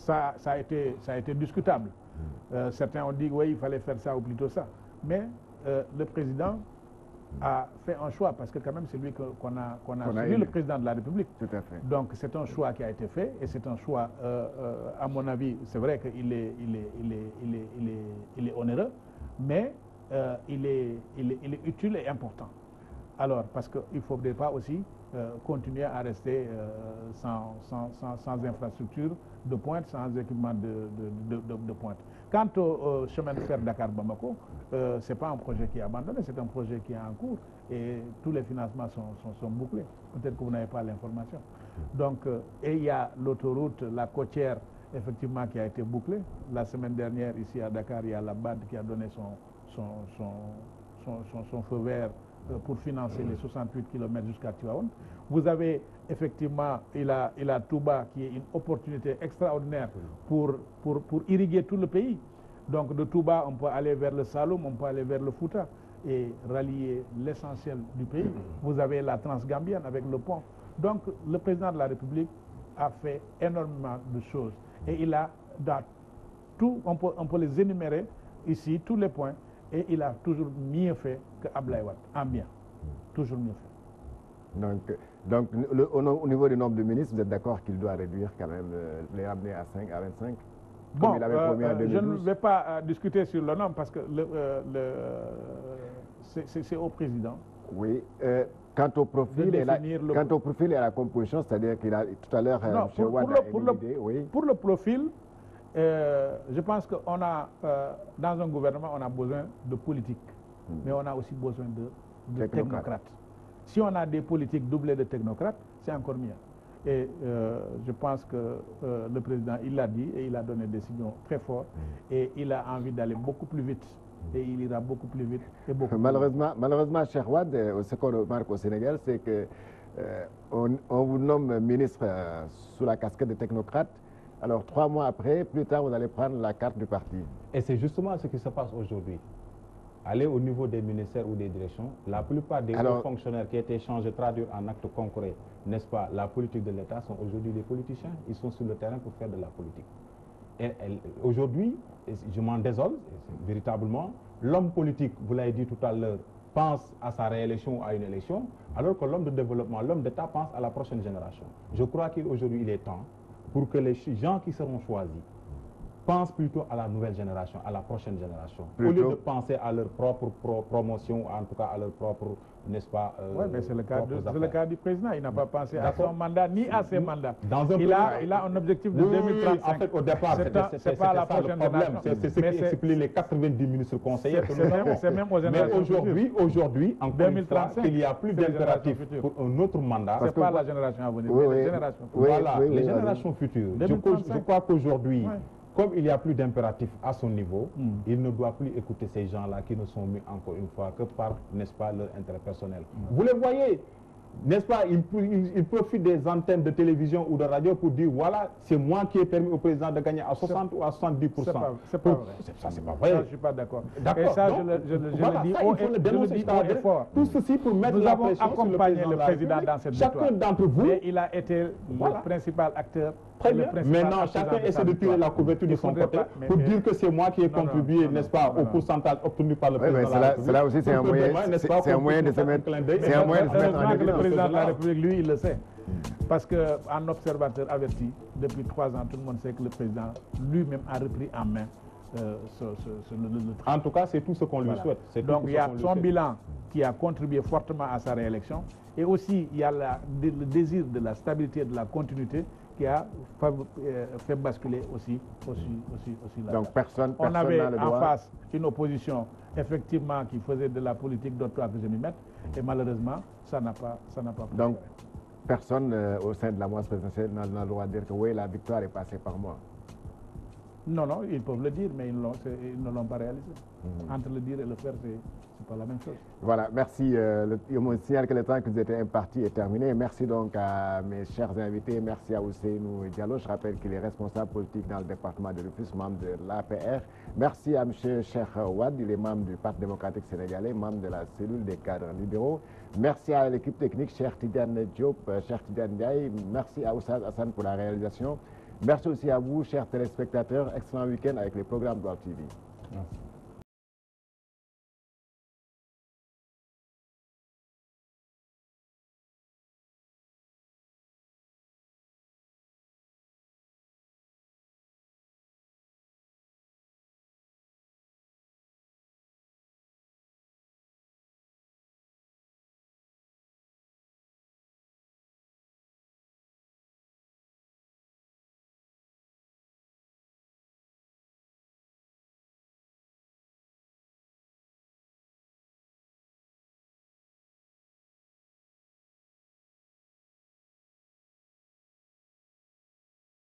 ça a été discutable. Certains ont dit oui, il fallait faire ça ou plutôt ça. Mais le président a fait un choix, parce que quand même c'est lui qu'on a suivi, le président de la République. Tout à fait. Donc c'est un choix qui a été fait, et c'est un choix, à mon avis, c'est vrai qu'il est onéreux, mais il est utile et important. Alors, parce qu'il ne faudrait pas aussi continuer à rester sans infrastructure de pointe, sans équipement de pointe. Quant au chemin de fer Dakar-Bamako, ce n'est pas un projet qui est abandonné, c'est un projet qui est en cours et tous les financements sont bouclés. Peut-être que vous n'avez pas l'information. Donc, et il y a l'autoroute, la côtière, effectivement, qui a été bouclée. La semaine dernière, ici à Dakar, il y a la BAD qui a donné son feu vert pour financer les 68 km jusqu'à Tivaouane. Vous avez effectivement, il a Touba qui est une opportunité extraordinaire pour irriguer tout le pays. Donc de Touba, on peut aller vers le Saloum, on peut aller vers le Fouta et rallier l'essentiel du pays. Vous avez la Transgambienne avec le pont. Donc le président de la République a fait énormément de choses. Et il a, dans tout, on peut les énumérer ici, tous les points, et il a toujours mieux fait que Abdoulaye Wade, en bien. Toujours mieux fait. Donc au niveau du nombre de ministres, vous êtes d'accord qu'il doit réduire quand même, les ramener à 5, à 25 Bon, comme il avait promis en 2012. Je ne vais pas discuter sur le nombre parce que c'est au président. Oui. Quant au profil et à la composition, c'est-à-dire qu'il a tout à l'heure, M. Wade a une idée, oui. Pour le profil, je pense que dans un gouvernement, on a besoin de politique, mais on a aussi besoin de technocrates. Si on a des politiques doublées de technocrates, c'est encore mieux. Et je pense que le président, il l'a dit et il a donné des signaux très forts et il a envie d'aller beaucoup plus vite. Et il ira beaucoup plus vite et beaucoup malheureusement, Cheikh Wade, ce qu'on remarque au Sénégal, c'est que on vous nomme ministre sous la casquette de technocrate. Alors 3 mois après, plus tard, vous allez prendre la carte du parti. Et c'est justement ce qui se passe aujourd'hui. Aller au niveau des ministères ou des directions, la plupart des hauts fonctionnaires qui étaient changés, traduits en actes concrets, n'est-ce pas, la politique de l'État, sont aujourd'hui des politiciens. Ils sont sur le terrain pour faire de la politique. Et aujourd'hui, je m'en désole, véritablement, l'homme politique, vous l'avez dit tout à l'heure, pense à sa réélection ou à une élection, alors que l'homme de développement, l'homme d'État pense à la prochaine génération. Je crois qu'aujourd'hui, il est temps pour que les gens qui seront choisis pensent plutôt à la nouvelle génération, à la prochaine génération, au lieu de penser à leur propre promotion, en tout cas à leur propre, n'est-ce pas, oui, mais c'est le cas du président. Il n'a pas pensé à son mandat, ni à ses mandats. Il a un objectif de 2035. En fait, au départ, c'est pas la prochaine génération. C'est ce qui explique les 90 ministres conseillers. C'est même aux générations futures. Mais aujourd'hui, encore une fois, qu'il n'y a plus d'impératif pour un autre mandat. C'est pas la génération à venir, mais les générations futures. Voilà, les générations futures. Je crois qu'aujourd'hui, comme il n'y a plus d'impératif à son niveau, il ne doit plus écouter ces gens-là qui ne sont mis encore une fois que par, n'est-ce pas, leur intérêt personnel. Vous les voyez, n'est-ce pas, ils profitent des antennes de télévision ou de radio pour dire, voilà, c'est moi qui ai permis au président de gagner à 60 ou à 70%. C'est pas vrai. Ça, c'est pas vrai. Ça, je ne suis pas d'accord. Et ça, je le dis haut et fort. Tout ceci pour mettre la pression sur le président le président dans cette victoire. Chacun d'entre vous. Mais il a été le principal acteur. Très bien. Maintenant, chacun essaie de tirer la couverture de son côté pour dire que c'est moi qui ai contribué, n'est-ce pas, au pourcentage obtenu par le président de la République. Cela aussi, c'est un moyen de se mettre en évidence. Le président de la République, lui, il le sait. Parce qu'un observateur averti, depuis 3 ans, tout le monde sait que le président lui-même a repris en main En tout cas, c'est tout ce qu'on lui souhaite. Donc, il y a son bilan qui a contribué fortement à sa réélection. Et aussi, il y a le désir de la stabilité et de la continuité qui a fait basculer aussi là. Donc personne on avait n'a le droit. En face une opposition effectivement qui faisait de la politique d'autre que je m'y mette, et malheureusement ça n'a pas Donc personne au sein de la mouvance présidentielle n'a le droit de dire que oui, la victoire est passée par moi. Non, ils peuvent le dire, mais ils ne l'ont pas réalisé. Entre le dire et le faire, c'est pas la même chose. Voilà, merci. Il me signale que le temps que vous étiez imparti est terminé. Merci donc à mes chers invités. Merci à Ousseynou Diallo. Je rappelle qu'il est responsable politique dans le département de Rufisque, membre de l'APR. Merci à M. Cheikh Wade, il est membre du Parti démocratique sénégalais, membre de la cellule des cadres libéraux. Merci à l'équipe technique, Cheikh Tidiane Diop, Cheikh Tidiane Ndiaye. Merci à Oussad Hassan pour la réalisation. Merci aussi à vous, chers téléspectateurs. Excellent week-end avec les programmes de WALF TV. Merci.